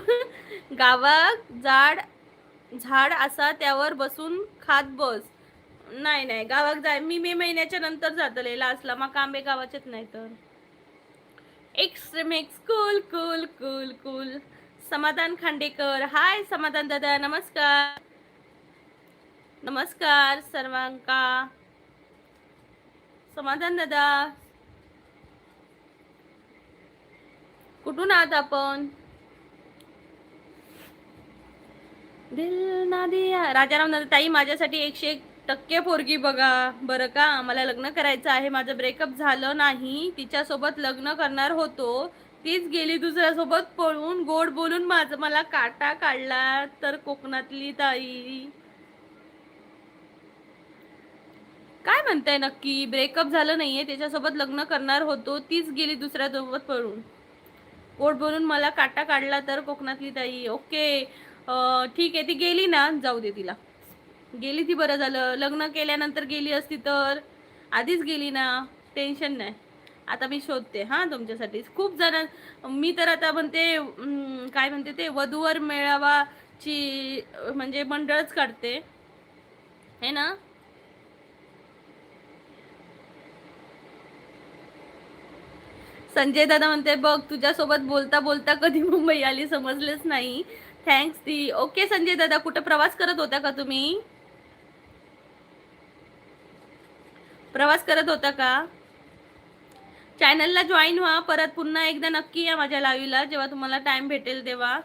S1: गावात झाड असा त्यावर बसून खात बस. नाही नाही, गावात जाय मी मे महिन्याच्या नंतर जातले लास्टला, मग आंबे गावाचेच नाही तर. एक्स्ट्रीमिक्स कूल कूल कूल कूल. समाधान खांडेकर, हाय समाधान दादा, नमस्कार. नमस्कार सर्वांका. समाधान दादा, कुठून आहात आपण? दिल ना दिया. राजाराम दादा, ताई माझ्यासाठी 101% पोरगी बघा बरं का. मला लग्न करायचं आहे, माझं ब्रेकअप झालं नाही, तिच्यासोबत लग्न करणार होतो, तीच गेली दुसऱ्यासोबत पळून. गोड बोलून माझं मला काटा काढला तर कोकणातली ताई. काय म्हणताय नक्की? ब्रेकअप झालं नाहीये, त्याच्यासोबत लग्न करणार होतो, तीच गेली दुसऱ्यासोबत पळून. गोड बोलून मला काटा काढला तर कोकणातली ताई. ओके, ठीक आहे, ती गेली ना, जाऊ दे तिला. गेली ती बरं झालं. लग्न केल्यानंतर गेली असती तर आधीच गेली ना, टेन्शन नाही. आता मी शोधते हां तुमच्यासाठी. खूप जण, मी तर आता म्हणते काय म्हणते ते वधूवर मेळावाची म्हणजे मंडळच काढते है ना. संजय दादा म्हणते बघ तुझ्यासोबत बोलता बोलता कधी मुंबई आली समजलेच नाही. थँक्स दी. ओके संजय दादा, कुठं प्रवास करत होता का तुम्ही? प्रवास करत होता का? चॅनलला जॉईन व्हा, परत पुन्हा एकदा नक्की या माझ्या लाईव्हला जेव्हा तुम्हाला टाइम भेटेल तेव्हा.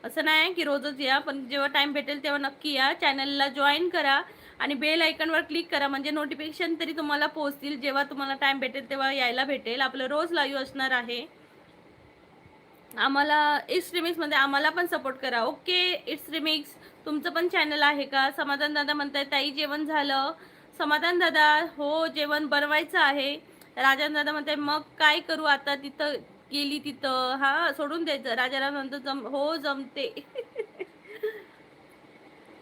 S1: असं नाही की रोजच या, पण जेव्हा टाइम भेटेल तेव्हा नक्की या. चॅनलला जॉईन करा आणि बेल आयकॉनवर क्लिक करा, म्हणजे नोटिफिकेशन तरी तुम्हाला पोहोचतील. जेव्हा तुम्हाला टाइम भेटेल तेव्हा यायला भेटेल. आपलं रोज लाईव्ह असणार आहे. आम्हाला इट्स रिमिक्समध्ये आम्हाला पण सपोर्ट करा. ओके इट्स रिमिक्स, तुमचं पण चॅनल आहे का? समाधान दादा म्हणताय ताई जेवण झालं. समाधान दादा, हो जेवण बनवायचं आहे. राजन दादा म्हणताय मग काय करू आता, तिथं गेली तिथं हा सोडून द्यायचं. राजाराम म्हणतो हो जमते.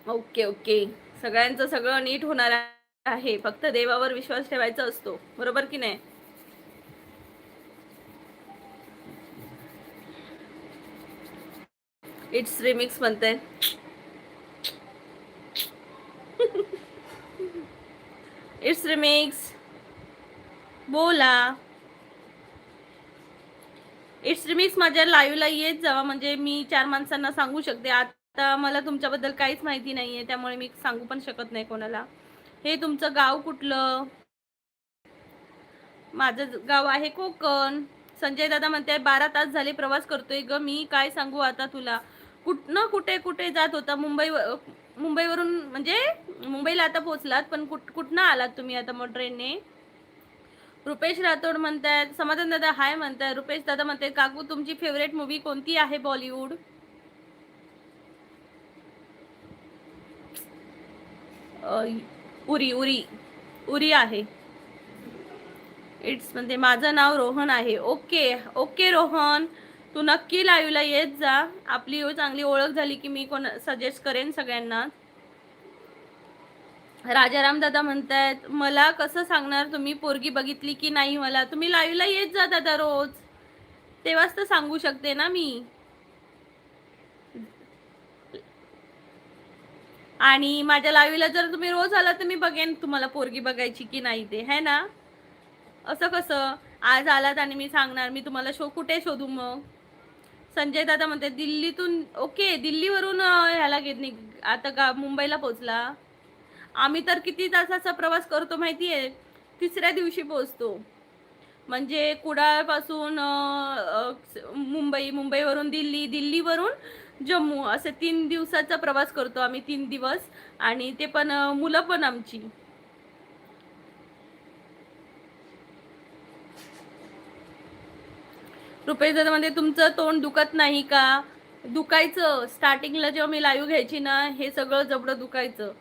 S1: ओके ओके, सगळ्यांचं सगळं नीट होणार आहे, फक्त देवावर विश्वास ठेवायचा असतो, बरोबर की नाही? इट्स रिमिक्स म्हणते. इट्स रिमिक्स बोला. इट्स रिमिक्स माझ्या लाईव्हला येत जावा, म्हणजे मी 4 माणसांना सांगू शकते. आता मला तुमच्याबद्दल काहीच माहिती नाहीये, त्यामुळे मी सांगू पण शकत नाही कोणाला. हे तुमचं गाव कुठलं? माझं गाव आहे कोकण. संजय दादा म्हणते 12 तास झाले प्रवास करतोय ग मी, काय सांगू आता तुला. कुठनं कुठे कुठे जात होता? मुंबईवरून म्हणजे मुंबईला आता पोहोचलात, पण कुठनं आलात तुम्ही आता मग ट्रेनने? रुपेश राठोड म्हणतात. समाधान दादा हाय म्हणतात. रुपेश दादा म्हणतात काकू तुमची फेवरेट मूवी कोणती आहे बॉलिवूड? उरी उरी उरी आहे. इट्स म्हणजे माझं नाव रोहन आहे. ओके ओके रोहन, तू नक्की लाईव्हला येत जा. आपली चांगली ओळख झाली की मी कोण सजेस्ट करेन सगळ्यांना. राजाराम दादा म्हणतायत मला कसं सांगणार तुम्ही पोरगी बघितली की नाही मला? तुम्ही लाईव्हला येत जा दादा रोज, तेव्हाच तर सांगू शकते ना मी. आणि माझ्या लाईव्हला जर तुम्ही रोज आला तर मी बघेन तुम्हाला पोरगी बघायची की नाही ते, है ना. असं कसं आज आलात आणि मी सांगणार? मी तुम्हाला कुठे शोधू मग? संजय दादा म्हणते दिल्लीतून. ओके, दिल्लीवरून ह्याला आता मुंबईला पोहोचला. आम्ही तर किती तासाचा प्रवास करतो माहितीये? तिसऱ्या दिवशी पोहोचतो. म्हणजे कुडाळपासून मुंबईवरून दिल्ली, दिल्लीवरून जम्मू, असे 3 दिवसाचा प्रवास करतो आम्ही. 3 दिवस, आणि ते पण मुलं पण आमची. रुपेश दादा म्हणजे तुमचं तोंड दुखत नाही का? दुखायचं. स्टार्टिंगला जेव्हा मी लाईव्ह घ्यायची ना, हे सगळं जबडं दुखायचं.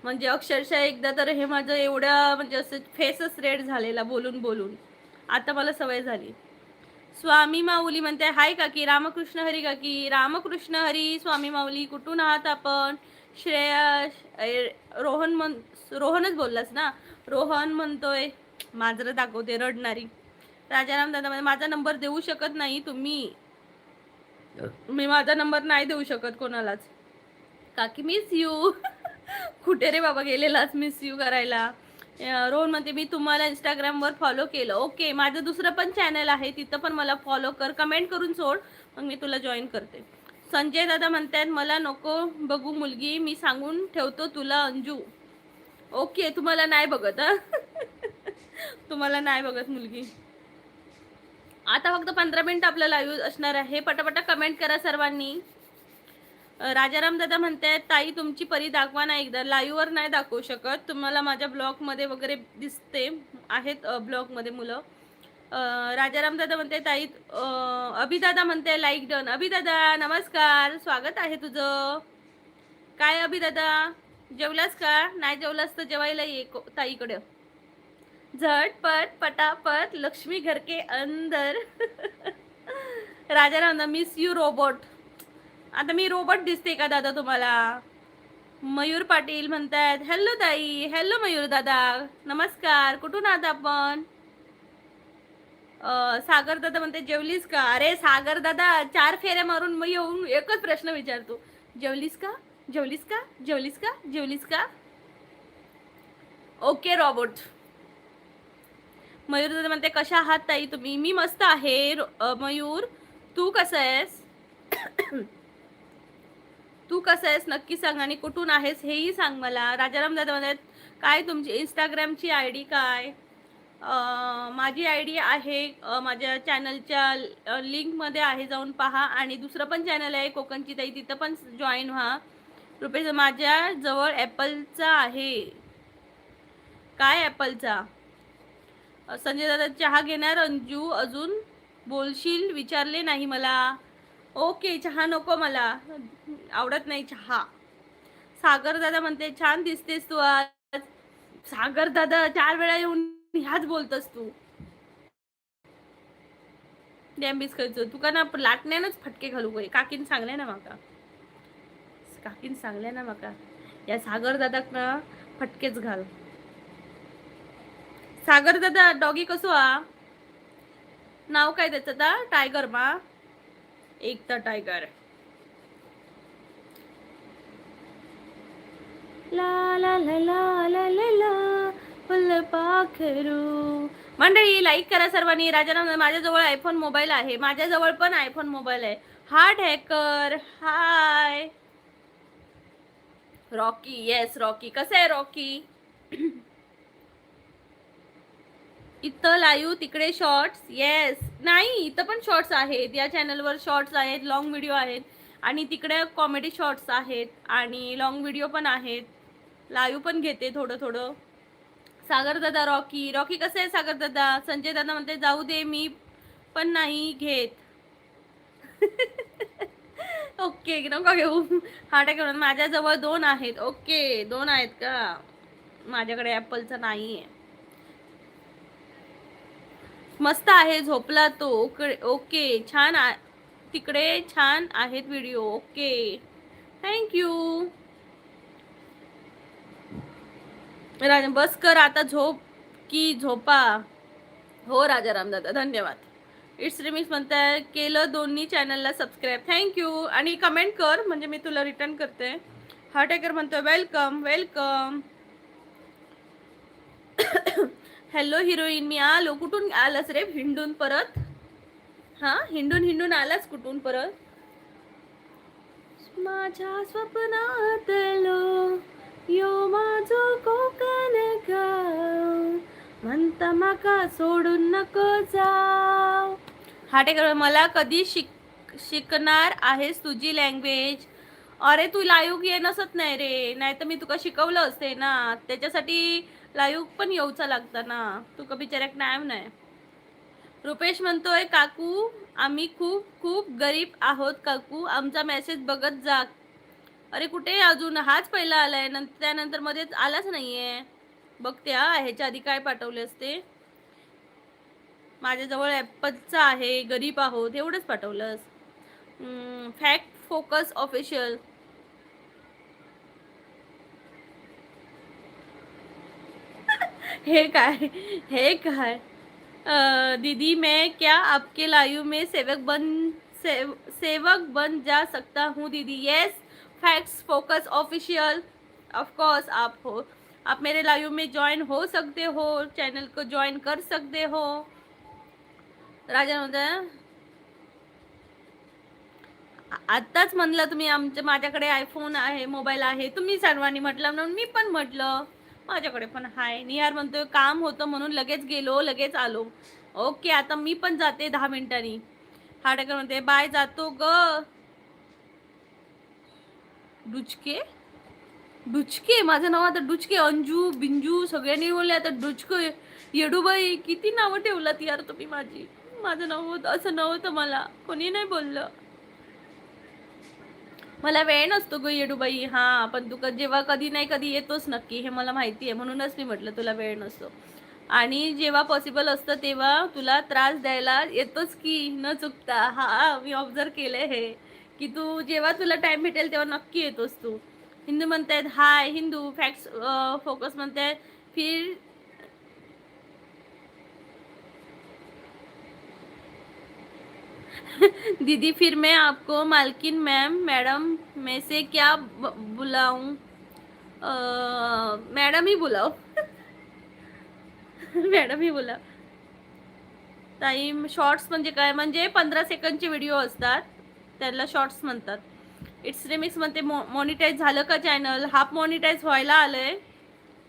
S1: म्हणजे अक्षरशः एकदा तर हे माझं एवढ्या म्हणजे असं फेसच रेड झालेला बोलून बोलून. आता मला सवय झाली. स्वामी माऊली म्हणते हाय काकी. रामकृष्ण हरी काकी. रामकृष्ण हरी. स्वामी माऊली कुठून आहात आपण? श्रेया रोहनच बोललास ना? रोहन म्हणतोय माजरं दाखवते रडणारी. राजाराम दादा माझा नंबर देऊ शकत नाही तुम्ही? मी माझा नंबर नाही देऊ शकत कोणालाच. काकी मिस यू. कुठे रे बाबा गेलेलाच मिस यू करायला. रोहन म्हणते मी तुम्हाला इंस्टाग्रामवर फॉलो केलं. ओके, माझं दुसरं पण चॅनल आहे, तिथं पण मला फॉलो कर, कमेंट करून सोड, मग मी तुला जॉईन करते. संजय दादा म्हणतात मला नको बघू मुलगी, मी सांगून ठेवतो तुला अंजू. ओके, तुम्हाला नाही बघत तुम्हाला नाही बघत मुलगी. आता फक्त 15 मिनिट आपलं लाईव्ह असणार आहे. पटापटा कमेंट करा सर्वांनी. राजाराम दादा म्हणतात ताई तुमची परी दाखवा ना एकदा. लाईव्हवर नाही दाखवू शकत, तुम्हाला माझ्या ब्लॉगमध्ये वगैरे दिसते आहेत ब्लॉगमध्ये मुलं. राजाराम दादा म्हणते ताई अभिदादा म्हणते लाईक डन. अभिदादा नमस्कार, स्वागत आहे तुझं. काय अभिदादा, जेवलास का? नाही जेवलास तर जेवायला ये ताईकडे. झटपट पटापट लक्ष्मी घर के अंदर राजाराम मिस यू रोबोट. आता मी रोबोट दिसते का दादा तुम्हाला? मयूर पाटील म्हणतात हॅलो ताई. हॅलो मयूर दादा, नमस्कार. कुठून आहात आपण? सागर दादा म्हणते जेवलीस का? अरे सागर दादा 4 फेऱ्या मारून मग येऊन एकच प्रश्न विचारतो, जेवलीस का, जेवलीस का, जेवलीस का, जेवलीस का? Okay robot. मयूर दादा म्हणते कशा आहात ताई तुम्ही? मी मस्त आहे मयूर, तू कसं आहेस? तू कसं आहेस नक्की सांग, आणि कुठून आहेस हेही सांग मला. राजाराम दादा म्हणतात काय तुमची इंस्टाग्रामची आय डी काय? माझी आय डी आहे माझ्या चॅनलच्या लिंकमध्ये आहे, जाऊन पहा. आणि दुसरं पण चॅनल आहे कोकणची ताई, तिथं पण जॉईन व्हा. रुपेश माझ्या जवळ ॲपलचा आहे. काय ॲपलचा? संजय दादा चहा घेणार अंजू, अजून बोलशील विचारले नाही मला. ओके, चहा नको मला, आवडत नाही चहा. सागर दादा म्हणते छान दिसतेस तू आज. सागर दादा 4 वेळा येऊन ह्याच बोलतस तू. डॅम्बिस खायचं तुका ना लाटण्यानच फटके घालू गई. काकीन सांगले ना माका, काकीन सांगले ना माका या सागर दादाक ना फटकेच घाल. सागर दादा डॉगी कसो आ? नाव काय त्याचं आता? टायगर मा, एक तर टायगर. ला ला ला ला ला ला ला फुल पाखरू. मंडळी लाईक करा सर्वांनी. राजाराम माझ्याजवळ आयफोन मोबाईल आहे. माझ्याजवळ पण आयफोन मोबाईल आहे. हार्ट हॅकर हाय. रॉकी येस रॉकी, कसं आहे रॉकी? इथं लाईव्ह तिकडे शॉर्ट्स. येस नाही, इथं पण शॉर्ट्स आहेत, या चॅनलवर शॉर्ट्स आहेत, लॉंग व्हिडिओ आहेत, आणि तिकडे कॉमेडी शॉर्ट्स आहेत, आणि लॉंग व्हिडिओ पण आहेत. लाईव्ह पण घेते थोडं थोडं. सागर दादा रॉकी, रॉकी कसं आहे सागर दादा? संजय दादा म्हणते जाऊ दे मी पण नाही घेत. ओके नको घेऊ. हा टाक. माझ्याजवळ 2 आहेत. ओके 2 आहेत का? माझ्याकडे ॲपलचं नाही आहे. मस्त आहे, झोपला तो. ओके छान तिकडे छान आहेत व्हिडिओ. Okay thank you. बस कर आता, झोप की झोपा. हो राजाराम दादा धन्यवाद. इट्स रिमिक्स म्हणताय केलं दोन्ही चॅनलला सबस्क्राईब. थँक्यू. आणि कमेंट कर म्हणजे मी तुला रिटर्न करते. हार्ट अटॅकर म्हणतोय वेलकम वेलकम. हॅलो हिरोईन मी आलो. कुठून आलास रे हिंडून परत? हा हिंडून हिंडून आलास कुठून परत? माझ्या स्वप्नातलो यो माझो कोकण गाव, म्हणता माका सोडून नको जाव. हाटेकर मला कधी शिकणार आहेस तुझी लँग्वेज? अरे तू लाईव्ह ये नसत नाही रे, नाही तर मी तुका शिकवलं असते ना. त्याच्यासाठी लाईव्ह पण येऊचा लागता ना, तुका बिचाऱ्याक नाही. रुपेश म्हणतोय काकू आम्ही खूप खूप गरीब आहोत काकू, आमचा मेसेज बघत जा. अरे कुठे अजून हाच पहिला आलाय, त्यानंतर मध्येच आलाच नाहीये. बघते ह्याच्या आधी काय पाठवले असते. माझ्याजवळ ॲपलचा आहे, गरीब आहोत एवढंच पाठवलंस. Fact focus official. हे काय दीदी मैं क्या आपके लाइव में सेवक बन जा सकता हूँ दीदी? Yes facts focus official. Of course आप मेरे लाइव में ज्वाइन हो सकते हो, चैनल को ज्वाइन कर सकते हो. राजा म्हणता आत्ताच म्हणलं तुम्ही माझ्याकडे आयफोन आहे, मोबाईल आहे, तुम्ही सर्वांनी म्हटलं म्हणून मी पण म्हटलं माझ्याकडे पण आहे. निहार म्हणतोय काम होतं म्हणून लगेच गेलो, लगेच आलो. ओके, आता मी पण जाते 10 मिनिटांनी. हाडकर म्हणते बाय, जातो ग. डुचके डुचके माझं नाव आता डुचके. अंजू बिंजू सगळ्यांनी बोलले आता डुचके. येडूबाई किती नावं ठेवलात यार तुम्ही माझी. माझं नाव असं नव्हतं, मला कोणी नाही बोललं. मला वेळ नसतो ग येडूबाई. हा, पण तू जेव्हा कधी नाही कधी येतोस नक्की, हे मला माहिती आहे. म्हणूनच मी म्हटलं तुला वेळ नसतो. आणि जेव्हा पॉसिबल असतं तेव्हा तुला त्रास द्यायला येतोच की न चुकता. हा, मी ऑब्झर्व केलंय हे, की तू जेव्हा तुला टाइम भेटेल तेव्हा नक्की येतोस तू. हिंदू म्हणतायत हाय. हिंदू फॅक्ट्स फोकस म्हणतायत फिर दीदी फिर मैं आपको मालकिन मैडम में से क्या बुलाऊं? मॅडम ही बुलाव. मॅडम ही बोला. ताई शॉर्ट्स म्हणजे काय? म्हणजे 15 सेकंडचे व्हिडिओ असतात, त्याला शॉर्ट्स म्हणतात. इट्स रिमिक्स म्हणते मॉनिटाईज झालं का चॅनल? हाफ मॉनिटाईज व्हायला आलंय,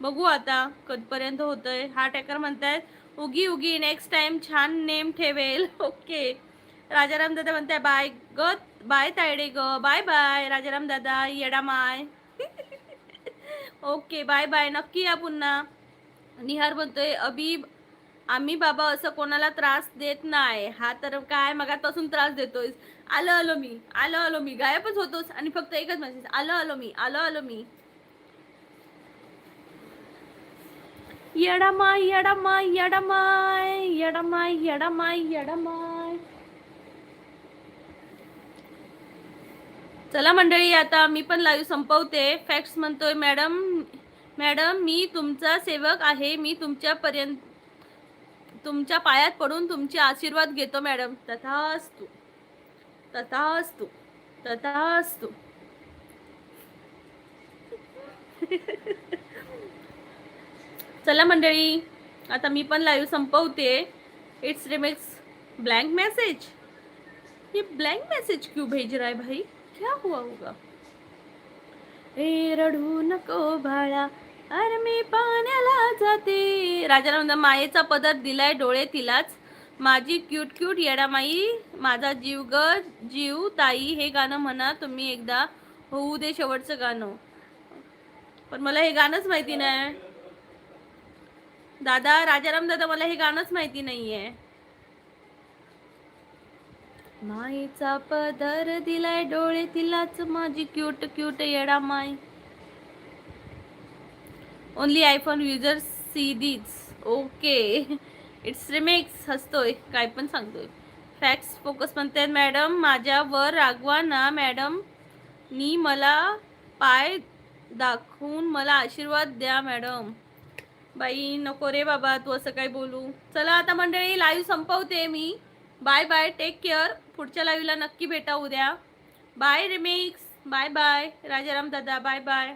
S1: बघू आता कधीपर्यंत होतंय. हा टॅकर म्हणतायत उगी उगी नेक्स्ट टाइम छान नेम ठेवेल. ओके. राजाराम दादा म्हणताय बाय ग, बाय तायडे ग, बाय बाय राजाराम दादा येडा माय. ओके, बाय बाय, नक्की या पुन्हा. निहार म्हणतोय आम्ही बाबा असं कोणाला त्रास देत नाही. हा तर काय मगापासून त्रास देतोय. आलो आलो मी, आलो आलो मी, गायबच होतोस आणि फक्त एकच मेसेज आलो आलो मी, आलो आलो मी. येडामाय येडामाय येडामाय येडामाय येडामाय येडामाय. चला मंडळी, आता मी पण लाईव्ह संपवते. फॅक्ट्स म्हणतोय मॅडम मॅडम मी तुमचा सेवक आहे. मी तुमच्या पायात पडून तुमचे आशीर्वाद घेतो मॅडम. तथास्तु तथास्तु तथास्तु. चला मंडळी, आता मी पण लाईव्ह संपवते. It's remix blank message. ये ब्लैंक मैसेज क्यों भेज रहा है भाई? क्या हुआ होगा? ए रडू नको बाळा, अरे मी पाण्याला जाते. राजाला मायेचा पदर दिलाय डोळे तिलाच, माझी क्यूट क्यूट येडामाई, माझा जीव ग जीव ताई. हे गाणं म्हणा तुम्ही एकदा, होऊ दे शेवटचं गाणं. पण मला हे गाणंच माहिती नाही दादा. राजाराम दादा, मला हे गाणंच माहिती नाहीये. मायेचा पदर दिलाय डोळे तिलाच, माझी क्यूट क्यूट येडामाई. Only iPhone users see this. Okay, it's remix. हसतोय काय पण सांगतोय. फॅक्ट्स फोकस म्हणते मॅडम माझ्यावर रागवा ना मॅडम, नी मला पाय दाखवून मला आशीर्वाद द्या मॅडम. बाई नको रे बाबा, तू असं काय बोलू. चला आता मंडळी, लाईव्ह संपवते मी. Bye bye, take care. पुढच्या लाईव्हला नक्की भेटा उद्या. Bye remix, bye bye Rajaram दादा, बाय बाय.